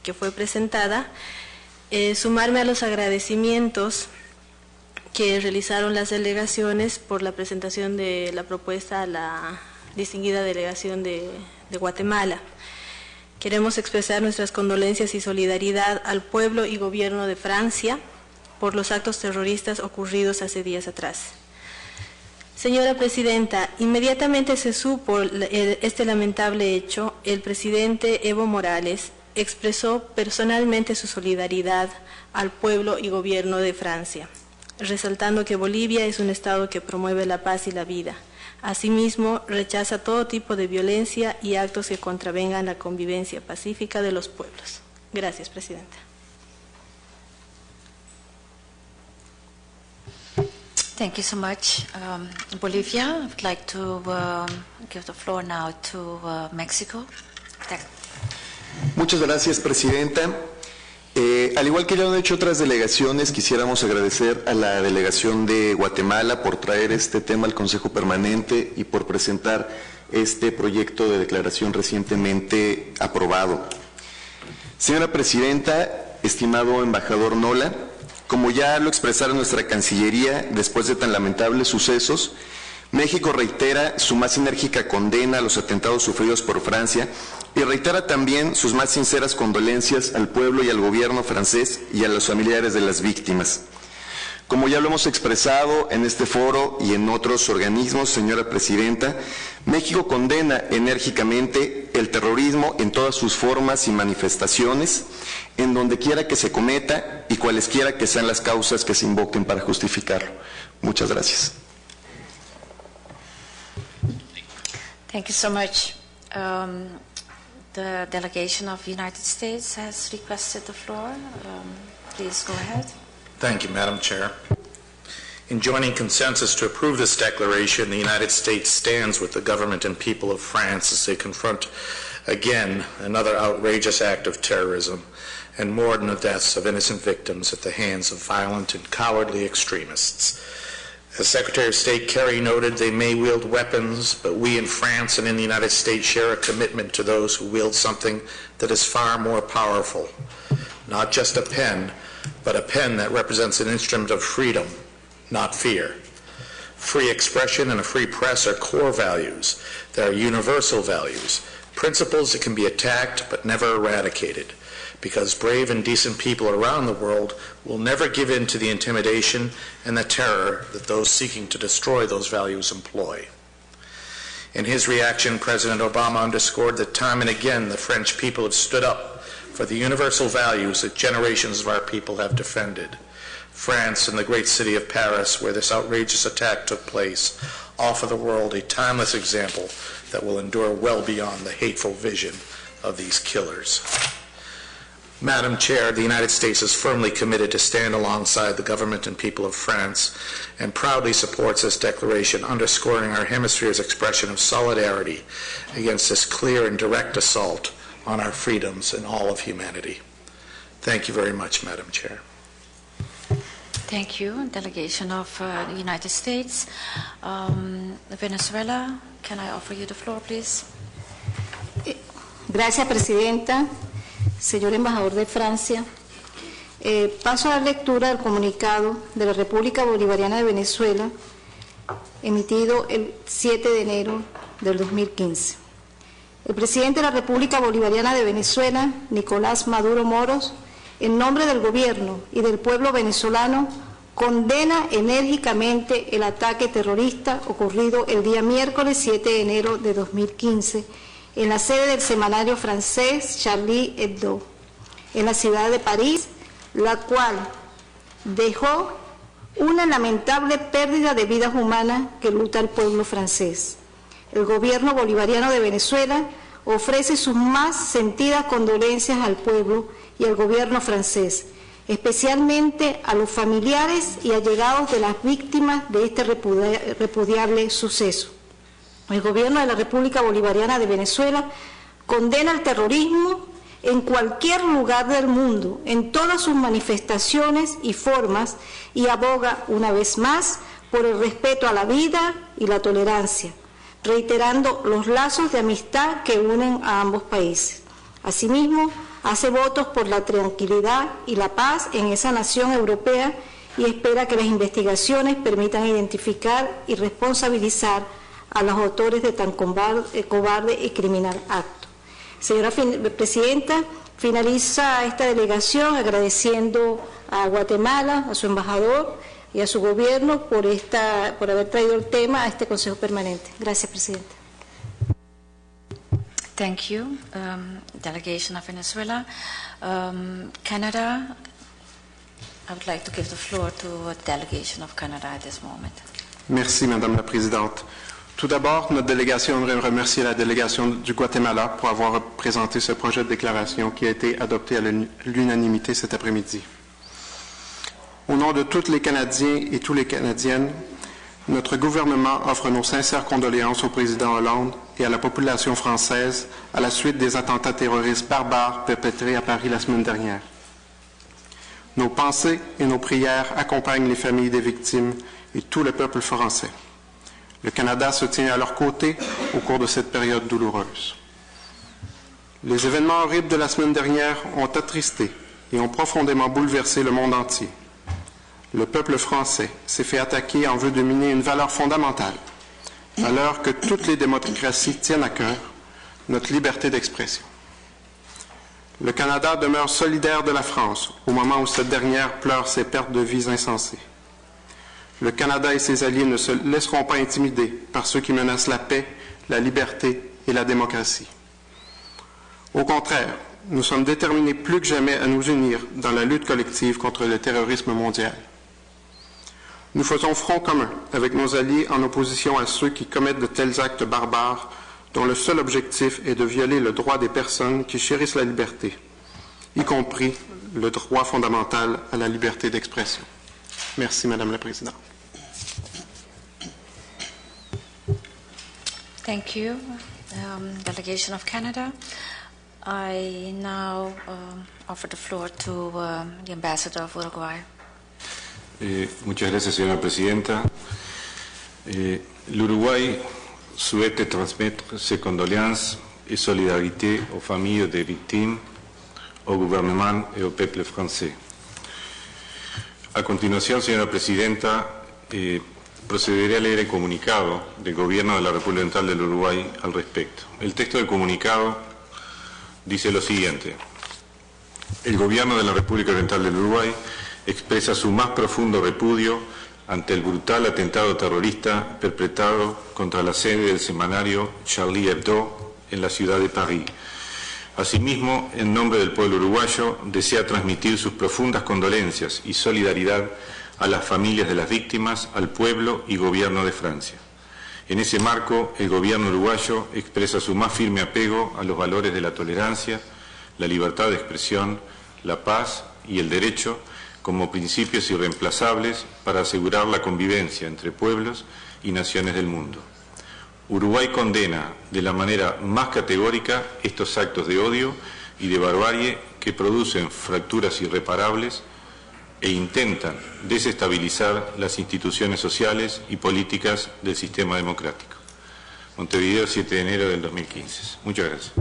que fue presentada, sumarme a los agradecimientos que realizaron las delegaciones por la presentación de la propuesta a la distinguida delegación de Guatemala. Queremos expresar nuestras condolencias y solidaridad al pueblo y gobierno de Francia por los actos terroristas ocurridos hace días atrás. Señora Presidenta, inmediatamente se supo este lamentable hecho, el presidente Evo Morales expresó personalmente su solidaridad al pueblo y gobierno de Francia, resaltando que Bolivia es un Estado que promueve la paz y la vida. Asimismo, rechaza todo tipo de violencia y actos que contravengan la convivencia pacífica de los pueblos. Gracias, Presidenta. Thank you so much. Bolivia, I would like to give the floor now to Mexico. Muchas gracias, Presidenta. Al igual que ya lo han hecho otras delegaciones, quisiéramos agradecer a la delegación de Guatemala por traer este tema al Consejo Permanente y por presentar este proyecto de declaración recientemente aprobado. Señora Presidenta, estimado embajador Nola, como ya lo expresara nuestra Cancillería después de tan lamentables sucesos, México reitera su más enérgica condena a los atentados sufridos por Francia y reitera también sus más sinceras condolencias al pueblo y al gobierno francés y a los familiares de las víctimas. Como ya lo hemos expresado en este foro y en otros organismos, señora Presidenta, México condena enérgicamente el terrorismo en todas sus formas y manifestaciones, en donde quiera que se cometa y cualesquiera que sean las causas que se invoquen para justificarlo. Muchas gracias. Thank you so much. The delegation of the United States has requested the floor. Please go ahead. Thank you, Madam Chair. In joining consensus to approve this declaration, the United States stands with the government and people of France as they confront again another outrageous act of terrorism and mourn the deaths of innocent victims at the hands of violent and cowardly extremists. As Secretary of State Kerry noted, they may wield weapons, but we in France and in the United States share a commitment to those who wield something that is far more powerful. Not just a pen, but a pen that represents an instrument of freedom, not fear. Free expression and a free press are core values. They are universal values, principles that can be attacked but never eradicated, because brave and decent people around the world will never give in to the intimidation and the terror that those seeking to destroy those values employ. In his reaction, President Obama underscored that time and again the French people have stood up for the universal values that generations of our people have defended. France and the great city of Paris, where this outrageous attack took place, offer the world a timeless example that will endure well beyond the hateful vision of these killers. Madam Chair, the United States is firmly committed to stand alongside the government and people of France and proudly supports this declaration, underscoring our hemisphere's expression of solidarity against this clear and direct assault on our freedoms and all of humanity. Thank you very much, Madam Chair. Thank you. Delegation of the United States. Venezuela, can I offer you the floor, please? Gracias, Presidenta. Señor embajador de Francia, paso a dar lectura del comunicado de la República Bolivariana de Venezuela, emitido el 7 de enero del 2015. El presidente de la República Bolivariana de Venezuela, Nicolás Maduro Moros, en nombre del gobierno y del pueblo venezolano, condena enérgicamente el ataque terrorista ocurrido el día miércoles 7 de enero de 2015 en la sede del semanario francés Charlie Hebdo, en la ciudad de París, la cual dejó una lamentable pérdida de vidas humanas que luta el pueblo francés. El gobierno bolivariano de Venezuela ofrece sus más sentidas condolencias al pueblo y al gobierno francés, especialmente a los familiares y allegados de las víctimas de este repudiable suceso. El gobierno de la República Bolivariana de Venezuela condena el terrorismo en cualquier lugar del mundo, en todas sus manifestaciones y formas, y aboga una vez más por el respeto a la vida y la tolerancia, reiterando los lazos de amistad que unen a ambos países. Asimismo, hace votos por la tranquilidad y la paz en esa nación europea y espera que las investigaciones permitan identificar y responsabilizar a los autores de tan cobarde y criminal acto. Señora Presidenta, finaliza esta delegación agradeciendo a Guatemala, a su embajador y a su gobierno por haber traído el tema a este Consejo Permanente. Gracias, Presidenta. Thank you, delegation of Venezuela. Canada, I would like to give the floor to a delegation of Canada at this moment. Merci, Madame la Présidente. Tout d'abord, notre délégation aimerait remercier la délégation du Guatemala pour avoir présenté ce projet de déclaration qui a été adopté à l'unanimité cet après-midi. Au nom de tous les Canadiens et toutes les Canadiennes, notre gouvernement offre nos sincères condoléances au président Hollande et à la population française à la suite des attentats terroristes barbares perpétrés à Paris la semaine dernière. Nos pensées et nos prières accompagnent les familles des victimes et tout le peuple français. Le Canada se tient à leur côté au cours de cette période douloureuse. Les événements horribles de la semaine dernière ont attristé et ont profondément bouleversé le monde entier. Le peuple français s'est fait attaquer en vue de miner une valeur fondamentale, valeur que toutes les démocraties tiennent à cœur, notre liberté d'expression. Le Canada demeure solidaire de la France au moment où cette dernière pleure ses pertes de vies insensées. Le Canada et ses alliés ne se laisseront pas intimider par ceux qui menacent la paix, la liberté et la démocratie. Au contraire, nous sommes déterminés plus que jamais à nous unir dans la lutte collective contre le terrorisme mondial. Nous faisons front commun avec nos alliés en opposition à ceux qui commettent de tels actes barbares dont le seul objectif est de violer le droit des personnes qui chérissent la liberté, y compris le droit fondamental à la liberté d'expression. Merci, Madame la Présidente. Thank you, delegation of Canada. I now offer the floor to the ambassador of Uruguay. Muchas gracias, señora presidenta. L'Uruguay souhaite transmettre ses condoléances et solidarité aux familles des victimes, au gouvernement et au peuple français. A continuación, señora presidenta, procederé a leer el comunicado del Gobierno de la República Oriental del Uruguay al respecto. El texto del comunicado dice lo siguiente: el Gobierno de la República Oriental del Uruguay expresa su más profundo repudio ante el brutal atentado terrorista perpetrado contra la sede del semanario Charlie Hebdo en la ciudad de París. Asimismo, en nombre del pueblo uruguayo, desea transmitir sus profundas condolencias y solidaridad a las familias de las víctimas, al pueblo y gobierno de Francia. En ese marco, el gobierno uruguayo expresa su más firme apego a los valores de la tolerancia, la libertad de expresión, la paz y el derecho como principios irreemplazables para asegurar la convivencia entre pueblos y naciones del mundo. Uruguay condena de la manera más categórica estos actos de odio y de barbarie que producen fracturas irreparables e intentan desestabilizar las instituciones sociales y políticas del sistema democrático. Montevideo, 7 de enero del 2015. Muchas gracias.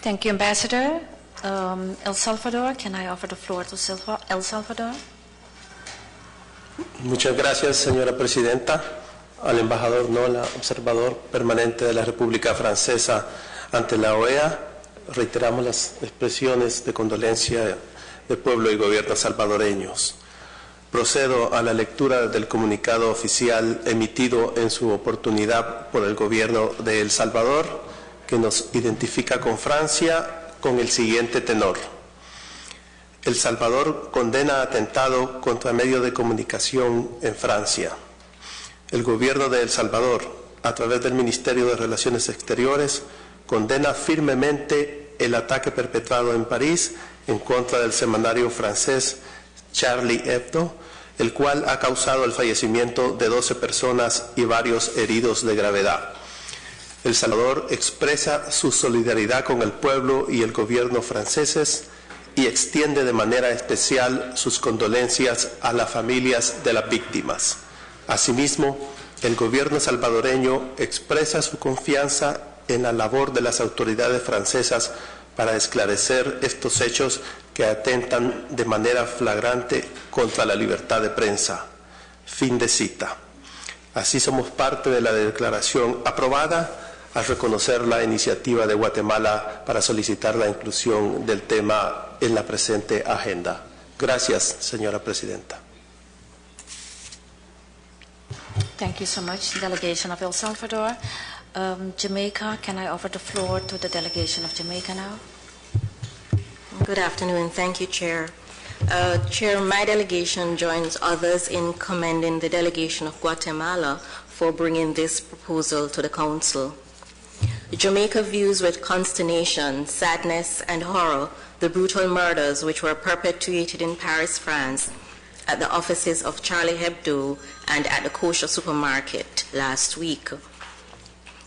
Thank you, Ambassador. El Salvador, can I offer the floor to El Salvador? Muchas gracias, señora presidenta. Al embajador Nola, observador permanente de la República Francesa ante la OEA, reiteramos las expresiones de condolencia del pueblo y gobierno salvadoreños. Procedo a la lectura del comunicado oficial emitido en su oportunidad por el gobierno de El Salvador, que nos identifica con Francia con el siguiente tenor. El Salvador condena atentado contra medio de comunicación en Francia. El gobierno de El Salvador, a través del Ministerio de Relaciones Exteriores, condena firmemente el ataque perpetrado en París en contra del semanario francés Charlie Hebdo, el cual ha causado el fallecimiento de 12 personas y varios heridos de gravedad. El Salvador expresa su solidaridad con el pueblo y el gobierno franceses y extiende de manera especial sus condolencias a las familias de las víctimas. Asimismo, el gobierno salvadoreño expresa su confianza en la labor de las autoridades francesas para esclarecer estos hechos que atentan de manera flagrante contra la libertad de prensa. Fin de cita. Así somos parte de la declaración aprobada al reconocer la iniciativa de Guatemala para solicitar la inclusión del tema en la presente agenda. Gracias, señora presidenta. Thank you so much, delegation of El Salvador. Jamaica, can I offer the floor to the delegation of Jamaica now? Good afternoon. Thank you, Chair. Chair, my delegation joins others in commending the delegation of Guatemala for bringing this proposal to the Council. Jamaica views with consternation, sadness, and horror the brutal murders which were perpetrated in Paris, France, at the offices of Charlie Hebdo and at the Kosher supermarket last week.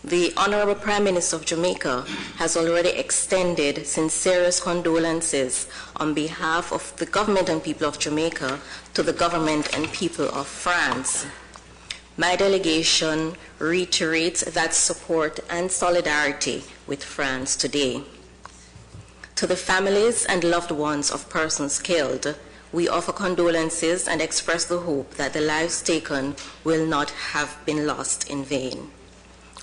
The Honorable Prime Minister of Jamaica has already extended sincerest condolences on behalf of the government and people of Jamaica to the government and people of France. My delegation reiterates that support and solidarity with France today. To the families and loved ones of persons killed, we offer condolences and express the hope that the lives taken will not have been lost in vain.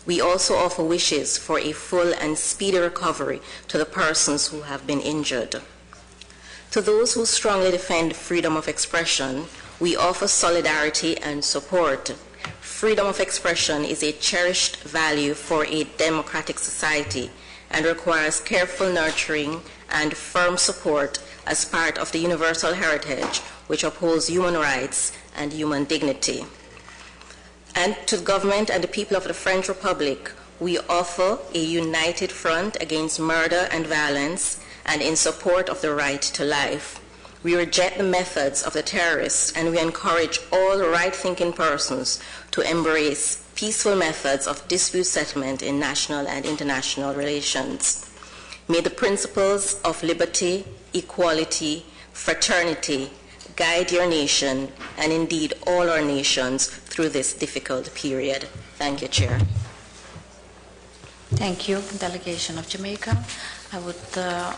We also offer wishes for a full and speedy recovery to the persons who have been injured. To those who strongly defend freedom of expression, we offer solidarity and support. Freedom of expression is a cherished value for a democratic society and requires careful nurturing and firm support as part of the universal heritage which upholds human rights and human dignity. And to the government and the people of the French Republic, we offer a united front against murder and violence and in support of the right to life. We reject the methods of the terrorists and we encourage all right-thinking persons to embrace peaceful methods of dispute settlement in national and international relations. May the principles of liberty, equality, fraternity guide your nation and indeed all our nations through this difficult period. Thank you, Chair. Thank you, delegation of Jamaica. I would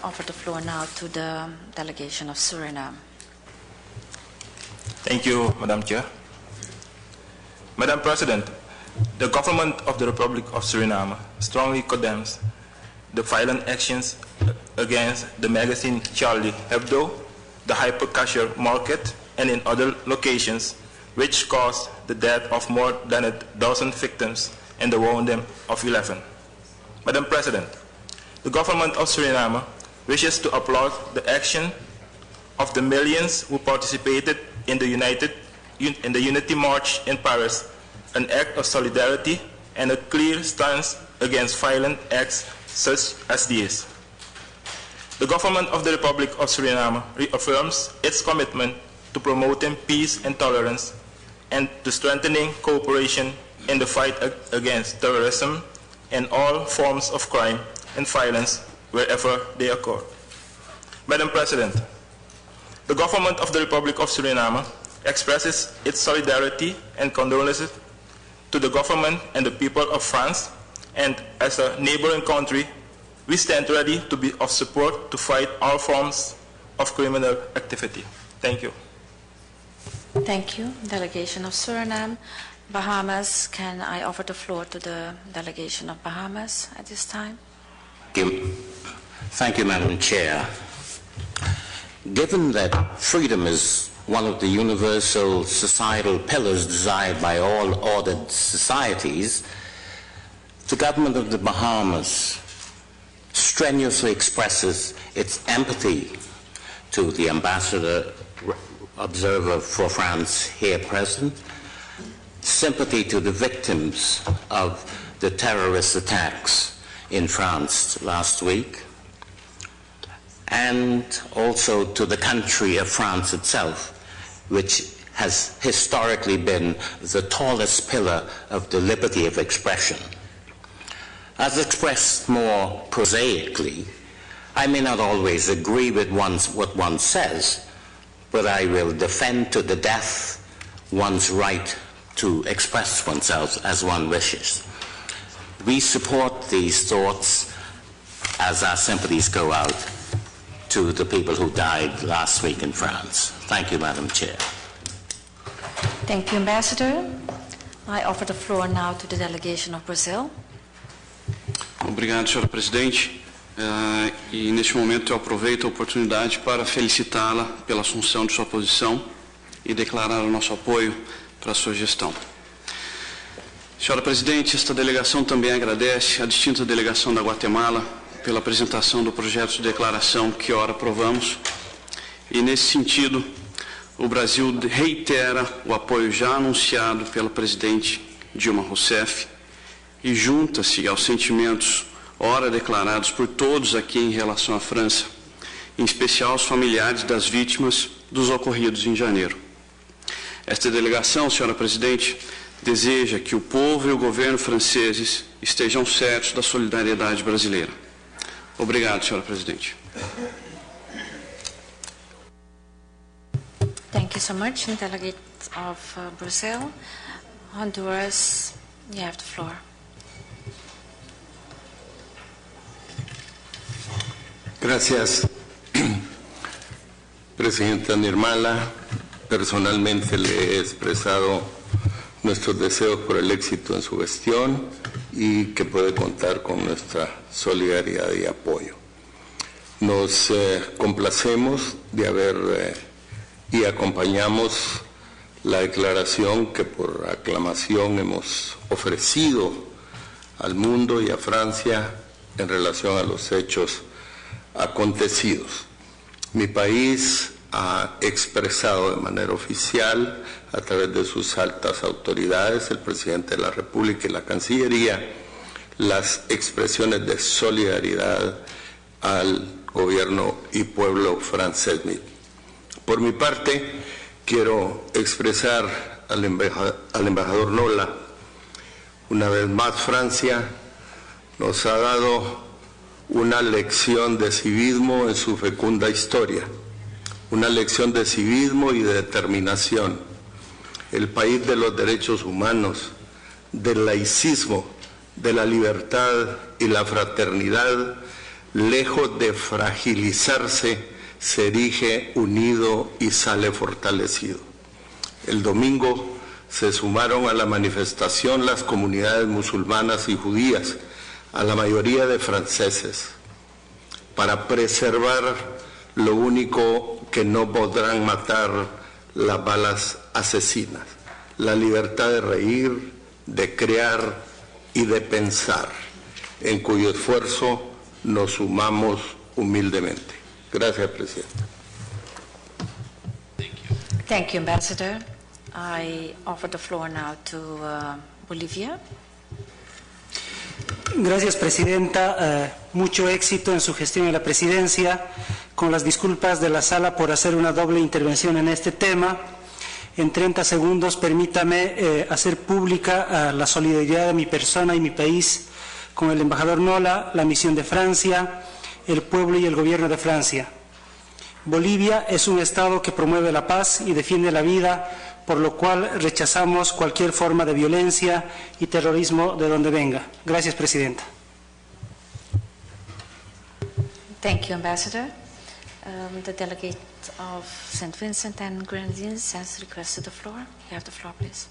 offer the floor now to the delegation of Suriname. Thank you, Madam Chair. Madam President, the government of the Republic of Suriname strongly condemns the violent actions against the magazine Charlie Hebdo, the hyper-kosher market, and in other locations, which caused the death of more than a dozen victims and the wounding of 11. Madam President, the government of Suriname wishes to applaud the action of the millions who participated in the Unity March in Paris, an act of solidarity and a clear stance against violent acts such as these. The government of the Republic of Suriname reaffirms its commitment to promoting peace and tolerance and to strengthening cooperation in the fight against terrorism and all forms of crime and violence wherever they occur. Madam President, the government of the Republic of Suriname expresses its solidarity and condolences to the government and the people of France, and as a neighboring country, we stand ready to be of support to fight all forms of criminal activity. Thank you. Thank you, delegation of Suriname. Bahamas, can I offer the floor to the delegation of Bahamas at this time? Thank you, Madam Chair. Given that freedom is one of the universal societal pillars desired by all ordered societies, the government of the Bahamas strenuously expresses its empathy to the ambassador, observer for France here present, sympathy to the victims of the terrorist attacks in France last week, and also to the country of France itself, which has historically been the tallest pillar of the liberty of expression. As expressed more prosaically, I may not always agree with what one says, but I will defend to the death one's right to express oneself as one wishes. We support these thoughts as our sympathies go out to the people who died last week in France. Thank you, Madam Chair. Thank you, Ambassador. I offer the floor now to the delegation of Brazil. Obrigado, Sra. Presidente. E neste momento eu aproveito a oportunidade para felicitá-la pela assunção de sua posição e declarar o nosso apoio para a sua gestão. Senhora Presidente, esta delegação também agradece à distinta delegação da Guatemala pela apresentação do projeto de declaração que ora aprovamos. E nesse sentido, o Brasil reitera o apoio já anunciado pela presidente Dilma Rousseff e junta-se aos sentimentos ora declarados por todos aqui em relação à França, em especial aos familiares das vítimas dos ocorridos em janeiro. Esta delegação, Senhora Presidente, deseja que o povo e o governo franceses estejam certos da solidariedade brasileira. Obrigado, Senhora Presidente. Thank you so much, Delegate of Brazil. Honduras, you have the floor. Gracias, Presidenta Nirmala. Personalmente le he expresado nuestros deseos por el éxito en su gestión y que puede contar con nuestra solidaridad y apoyo. Nos complacemos de haber y acompañamos la declaración que por aclamación hemos ofrecido al mundo y a Francia en relación a los hechos acontecidos. Mi país ha expresado de manera oficial, a través de sus altas autoridades, el presidente de la República y la Cancillería, las expresiones de solidaridad al gobierno y pueblo francés. Por mi parte, quiero expresar al embajador Nola, una vez más Francia nos ha dado una lección de civismo en su fecunda historia, una lección de civismo y de determinación. El país de los derechos humanos, del laicismo, de la libertad y la fraternidad, lejos de fragilizarse, se erige unido y sale fortalecido. El domingo se sumaron a la manifestación las comunidades musulmanas y judías, a la mayoría de franceses, para preservar lo único que no podrán matar las balas asesinas, la libertad de reír, de crear y de pensar, en cuyo esfuerzo nos sumamos humildemente. Gracias, Presidenta. Thank you, Ambassador. I offer the floor now to Bolivia. Gracias, Presidenta. Mucho éxito en su gestión en la Presidencia. Con las disculpas de la Sala por hacer una doble intervención en este tema, en 30 segundos permítame hacer pública la solidaridad de mi persona y mi país con el embajador Nola, la misión de Francia, el pueblo y el gobierno de Francia. Bolivia es un Estado que promueve la paz y defiende la vida, por lo cual rechazamos cualquier forma de violencia y terrorismo de donde venga. Gracias, Presidenta. Thank you, Ambassador. The delegate of St. Vincent and Grenadines has requested the floor. You have the floor, please.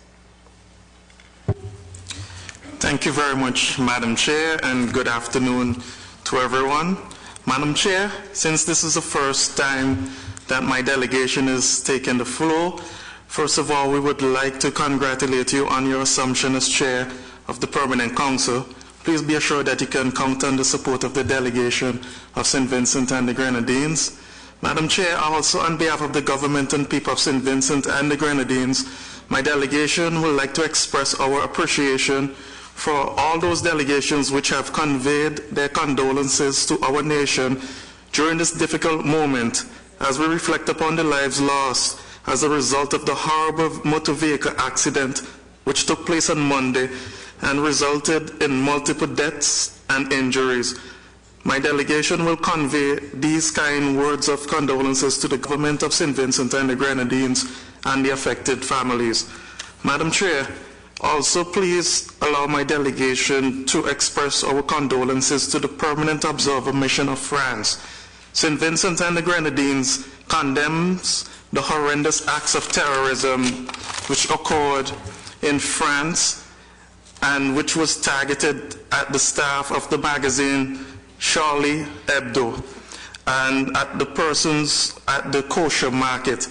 Thank you very much, Madam Chair, and good afternoon to everyone. Madam Chair, since this is the first time that my delegation is taking the floor, first of all, we would like to congratulate you on your assumption as Chair of the Permanent Council please be assured that you can count on the support of the delegation of St. Vincent and the Grenadines. Madam Chair, also on behalf of the government and people of St. Vincent and the Grenadines, my delegation would like to express our appreciation for all those delegations which have conveyed their condolences to our nation during this difficult moment as we reflect upon the lives lost as a result of the horrible motor vehicle accident which took place on Monday and resulted in multiple deaths and injuries. My delegation will convey these kind words of condolences to the government of St. Vincent and the Grenadines and the affected families. Madam Chair, also please allow my delegation to express our condolences to the Permanent Observer Mission of France. St. Vincent and the Grenadines condemns the horrendous acts of terrorism which occurred in France and which was targeted at the staff of the magazine Charlie Hebdo and at the persons at the kosher market.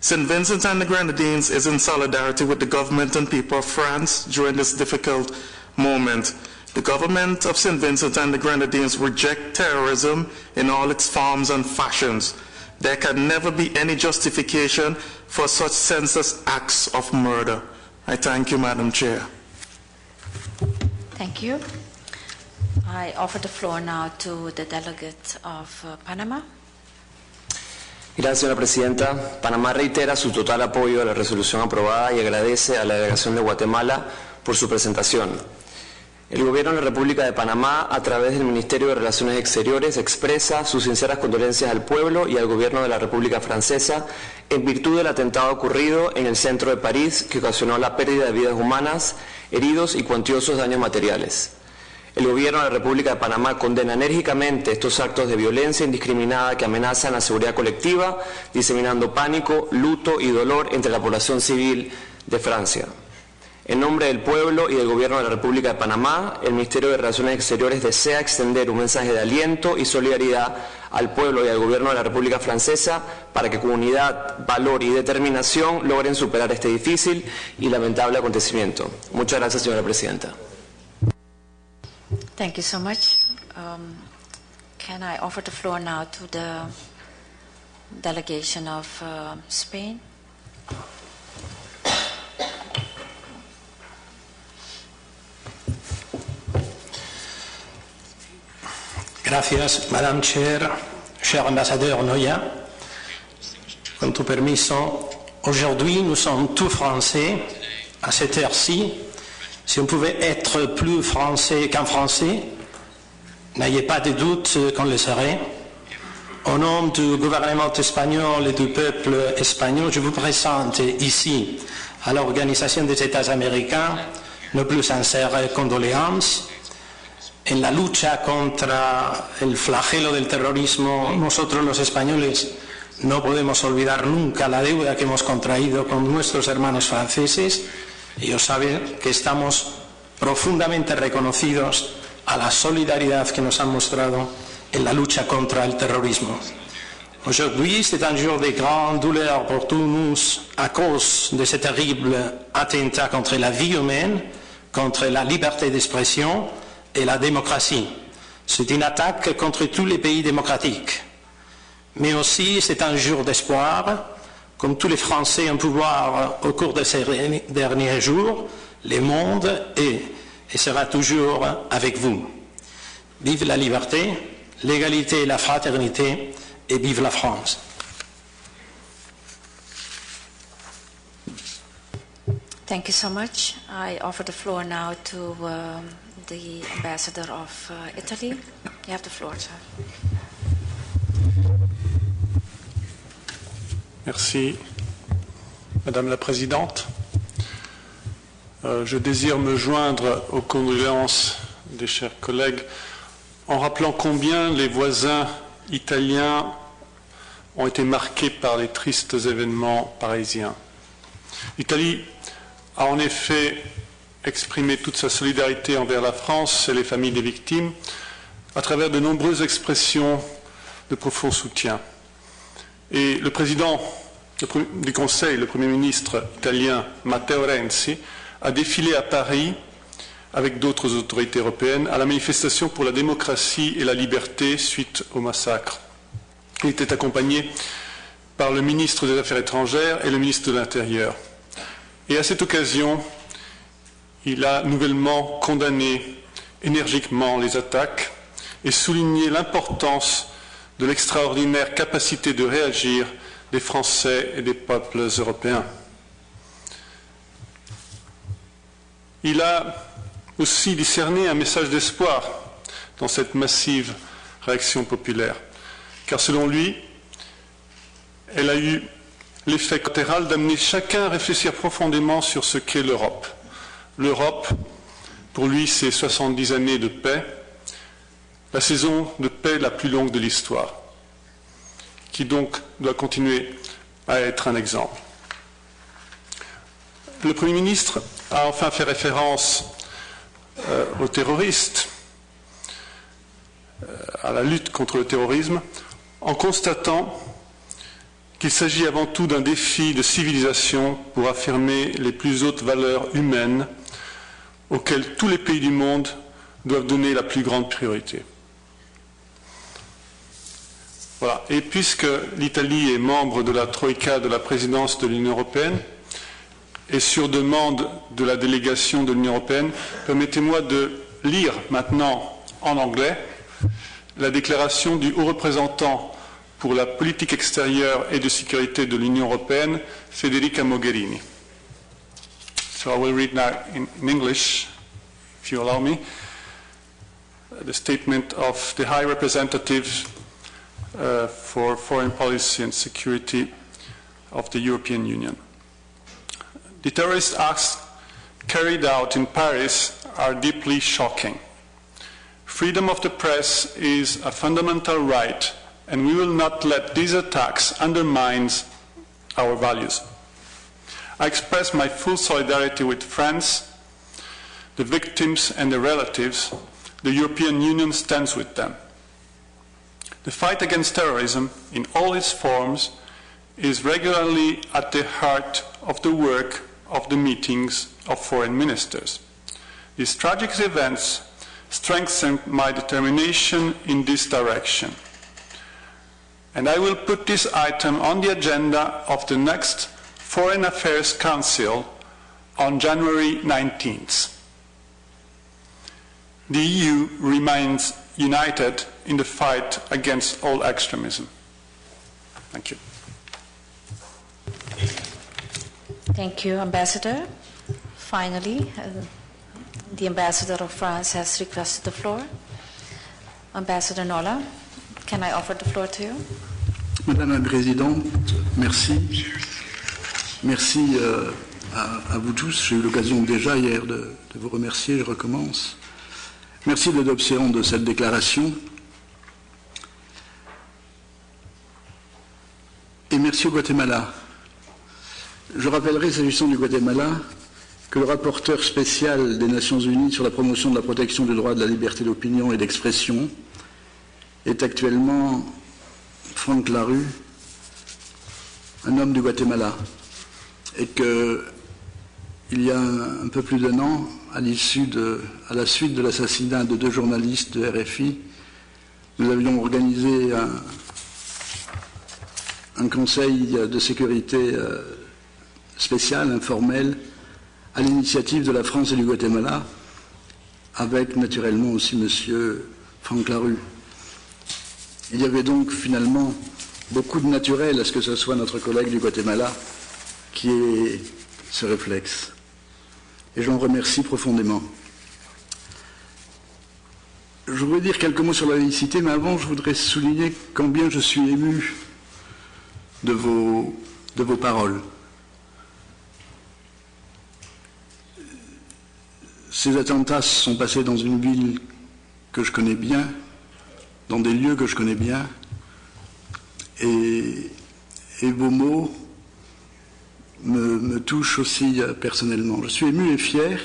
St. Vincent and the Grenadines is in solidarity with the government and people of France during this difficult moment. The government of St. Vincent and the Grenadines reject terrorism in all its forms and fashions. There can never be any justification for such senseless acts of murder. I thank you, Madam Chair. Thank you. I offer the floor now to the delegate of Panama. Gracias, señora presidenta. Panamá reitera su total apoyo a la resolución aprobada y agradece a la delegación de Guatemala por su presentación. El Gobierno de la República de Panamá, a través del Ministerio de Relaciones Exteriores, expresa sus sinceras condolencias al pueblo y al Gobierno de la República Francesa en virtud del atentado ocurrido en el centro de París que ocasionó la pérdida de vidas humanas, heridos y cuantiosos daños materiales. El Gobierno de la República de Panamá condena enérgicamente estos actos de violencia indiscriminada que amenazan la seguridad colectiva, diseminando pánico, luto y dolor entre la población civil de Francia. En nombre del pueblo y del Gobierno de la República de Panamá, el Ministerio de Relaciones Exteriores desea extender un mensaje de aliento y solidaridad al pueblo y al Gobierno de la República Francesa para que con unidad, valor y determinación logren superar este difícil y lamentable acontecimiento. Muchas gracias, señora presidenta. Thank you so much. Can I offer the floor now to the delegation of Spain? Gracias, Madame Chair, cher ambassadeur Noya. Con tu permiso, aujourd'hui nous sommes tous français à cette heure-ci. Si on pouvait être plus français qu'un français, n'ayez pas de doute qu'on le serait. Au nom du gouvernement espagnol et du peuple espagnol, je vous présente ici, à l'Organisation des États américains, nos plus sincères condoléances. En la lucha contra el flagelo del terrorismo, nosotros los españoles no podemos olvidar nunca la deuda que hemos contraído con nuestros hermanos franceses. Ellos saben que estamos profundamente reconocidos a la solidaridad que nos han mostrado en la lucha contra el terrorismo. Aujourd'hui, c'est un jour de grande douleur pour tous nous à cause de ce terrible attentat contre la vie humaine, contre la liberté d'expression et la démocratie. C'est une attaque contre tous les pays démocratiques. Mais aussi, c'est un jour d'espoir. Comme tous les Français ont pu voir au cours de ces derniers jours, le monde est et sera toujours avec vous. Vive la liberté, l'égalité et la fraternité, et vive la France. Thank you so much. I offer the floor now to the ambassador of Italy. You have the floor, sir. Merci, Madame la Présidente. Je désire me joindre aux condoléances des chers collègues en rappelant combien les voisins italiens ont été marqués par les tristes événements parisiens. L'Italie a en effet exprimé toute sa solidarité envers la France et les familles des victimes à travers de nombreuses expressions de profond soutien. Et le président du Conseil, le Premier ministre italien Matteo Renzi, a défilé à Paris avec d'autres autorités européennes, à la manifestation pour la démocratie et la liberté suite au massacre. Il était accompagné par le ministre des Affaires étrangères et le ministre de l'Intérieur. Et à cette occasion, il a nouvellement condamné énergiquement les attaques et souligné l'importance de l'extraordinaire capacité de réagir des Français et des peuples européens. Il a aussi discerné un message d'espoir dans cette massive réaction populaire, car selon lui, elle a eu l'effet collatéral d'amener chacun à réfléchir profondément sur ce qu'est l'Europe. L'Europe, pour lui, c'est 70 années de paix, la saison de paix la plus longue de l'histoire, qui donc doit continuer à être un exemple. Le Premier ministre a enfin fait référence aux terroristes, à la lutte contre le terrorisme, en constatant qu'il s'agit avant tout d'un défi de civilisation pour affirmer les plus hautes valeurs humaines auxquelles tous les pays du monde doivent donner la plus grande priorité. Voilà. Et puisque l'Italie est membre de la Troïka de la présidence de l'Union européenne, et sur demande de la délégation de l'Union européenne, permettez-moi de lire maintenant en anglais la déclaration du haut représentant pour la politique extérieure et de sécurité de l'Union européenne, Federica Mogherini. So I will read now in English, if you allow me, the statement of the High Representative for Foreign Policy and Security of the European Union. The terrorist acts carried out in Paris are deeply shocking. Freedom of the press is a fundamental right, and we will not let these attacks undermine our values. I express my full solidarity with France, the victims and their relatives. The European Union stands with them. The fight against terrorism in all its forms is regularly at the heart of the work of the meetings of foreign ministers. These tragic events strengthen my determination in this direction. And I will put this item on the agenda of the next Foreign Affairs Council on January 19th. The EU remains united in the fight against all extremism. Thank you. Thank you, Ambassador. Finally, the Ambassador of France has requested the floor. Ambassador Nola, can I offer the floor to you? Madame la Présidente, merci. Merci à vous tous. J'ai eu l'occasion déjà hier de vous remercier, je recommence. Merci de l'adoption de cette déclaration. Et merci au Guatemala. Je rappellerai, s'agissant du Guatemala, que le rapporteur spécial des Nations Unies sur la promotion de la protection du droit de la liberté d'opinion et d'expression est actuellement Franck Larue, un homme du Guatemala, et qu'il y a un peu plus d'1 an, à la suite de l'assassinat de 2 journalistes de RFI, nous avions organisé un conseil de sécurité spécial, informel, à l'initiative de la France et du Guatemala, avec naturellement aussi M. Franck Larue. Il y avait donc finalement beaucoup de naturel à ce que ce soit notre collègue du Guatemala qui ait ce réflexe. Et j'en remercie profondément. Je voudrais dire quelques mots sur la laïcité, mais avant, je voudrais souligner combien je suis ému de vos paroles. Ces attentats se sont passés dans une ville que je connais bien, dans des lieux que je connais bien, et vos mots me touchent aussi personnellement. Je suis ému et fier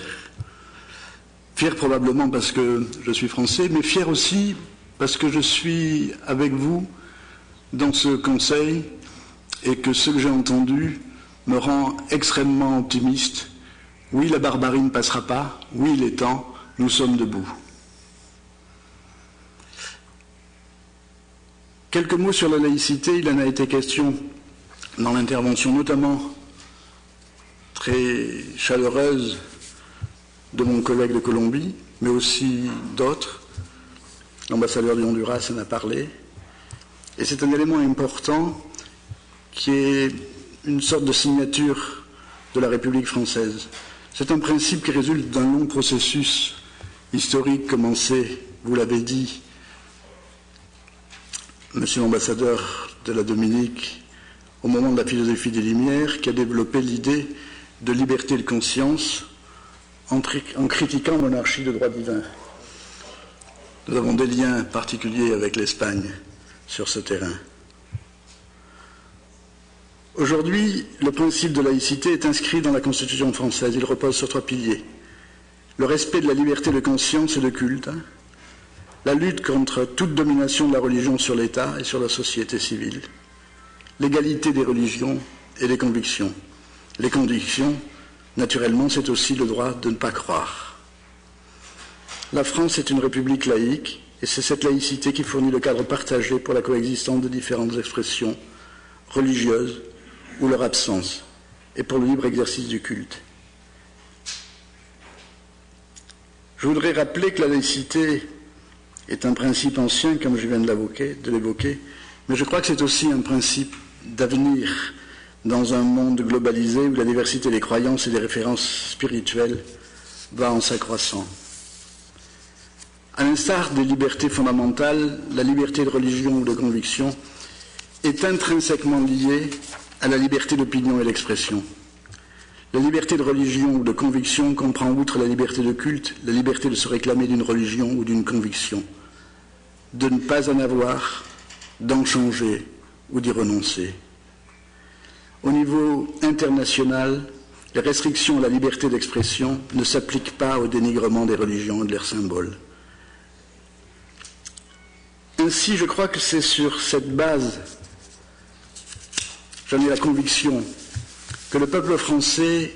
probablement parce que je suis français, mais fier aussi parce que je suis avec vous dans ce conseil et que ce que j'ai entendu me rend extrêmement optimiste. Oui, la barbarie ne passera pas, oui, il est temps, nous sommes debout. Quelques mots sur la laïcité. Il en a été question dans l'intervention, notamment très chaleureuse de mon collègue de Colombie, mais aussi d'autres. L'ambassadeur du Honduras en a parlé. Et c'est un élément important qui est une sorte de signature de la République française. C'est un principe qui résulte d'un long processus historique commencé, vous l'avez dit, Monsieur l'ambassadeur de la Dominique, au moment de la philosophie des Lumières, qui a développé l'idée de liberté de conscience en critiquant la monarchie de droit divin. Nous avons des liens particuliers avec l'Espagne sur ce terrain. Aujourd'hui, le principe de laïcité est inscrit dans la Constitution française. Il repose sur 3 piliers. Le respect de la liberté de conscience et de culte, la lutte contre toute domination de la religion sur l'État et sur la société civile, l'égalité des religions et des convictions. Les convictions, naturellement, c'est aussi le droit de ne pas croire. La France est une république laïque et c'est cette laïcité qui fournit le cadre partagé pour la coexistence de différentes expressions religieuses ou leur absence, et pour le libre exercice du culte. Je voudrais rappeler que la laïcité est un principe ancien, comme je viens de l'évoquer, mais je crois que c'est aussi un principe d'avenir dans un monde globalisé où la diversité des croyances et des références spirituelles va en s'accroissant. À l'instar des libertés fondamentales, la liberté de religion ou de conviction est intrinsèquement liée à la liberté d'opinion et d'expression. La liberté de religion ou de conviction comprend, outre la liberté de culte, la liberté de se réclamer d'une religion ou d'une conviction, de ne pas en avoir, d'en changer ou d'y renoncer. Au niveau international, les restrictions à la liberté d'expression ne s'appliquent pas au dénigrement des religions et de leurs symboles. Ainsi, je crois que c'est sur cette base, j'en ai la conviction, que le peuple français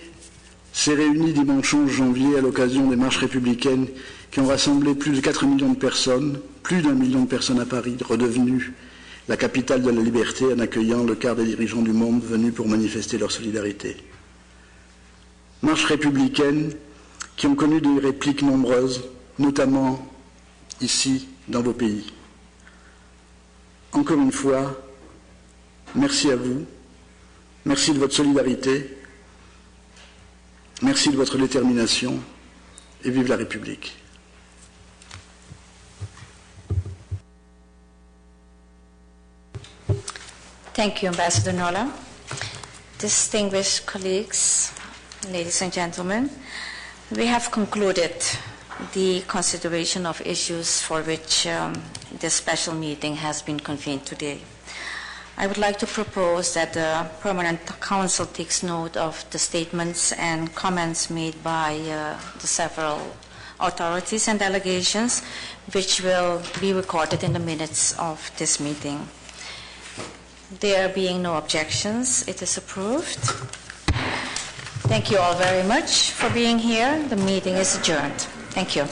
s'est réuni dimanche 11 janvier à l'occasion des marches républicaines qui ont rassemblé plus de 4 millions de personnes, plus d'1 million de personnes à Paris, redevenue la capitale de la liberté en accueillant le quart des dirigeants du monde venus pour manifester leur solidarité. Marches républicaines qui ont connu des répliques nombreuses, notamment ici, dans vos pays. Encore une fois, merci à vous, merci de votre solidarité, merci de votre détermination et vive la République. Thank you, Ambassador Nola. Distinguished colleagues, ladies and gentlemen, we have concluded the consideration of issues for which this special meeting has been convened today. I would like to propose that the Permanent Council takes note of the statements and comments made by the several authorities and delegations, which will be recorded in the minutes of this meeting. There being no objections, it is approved. Thank you all very much for being here. The meeting is adjourned. Thank you.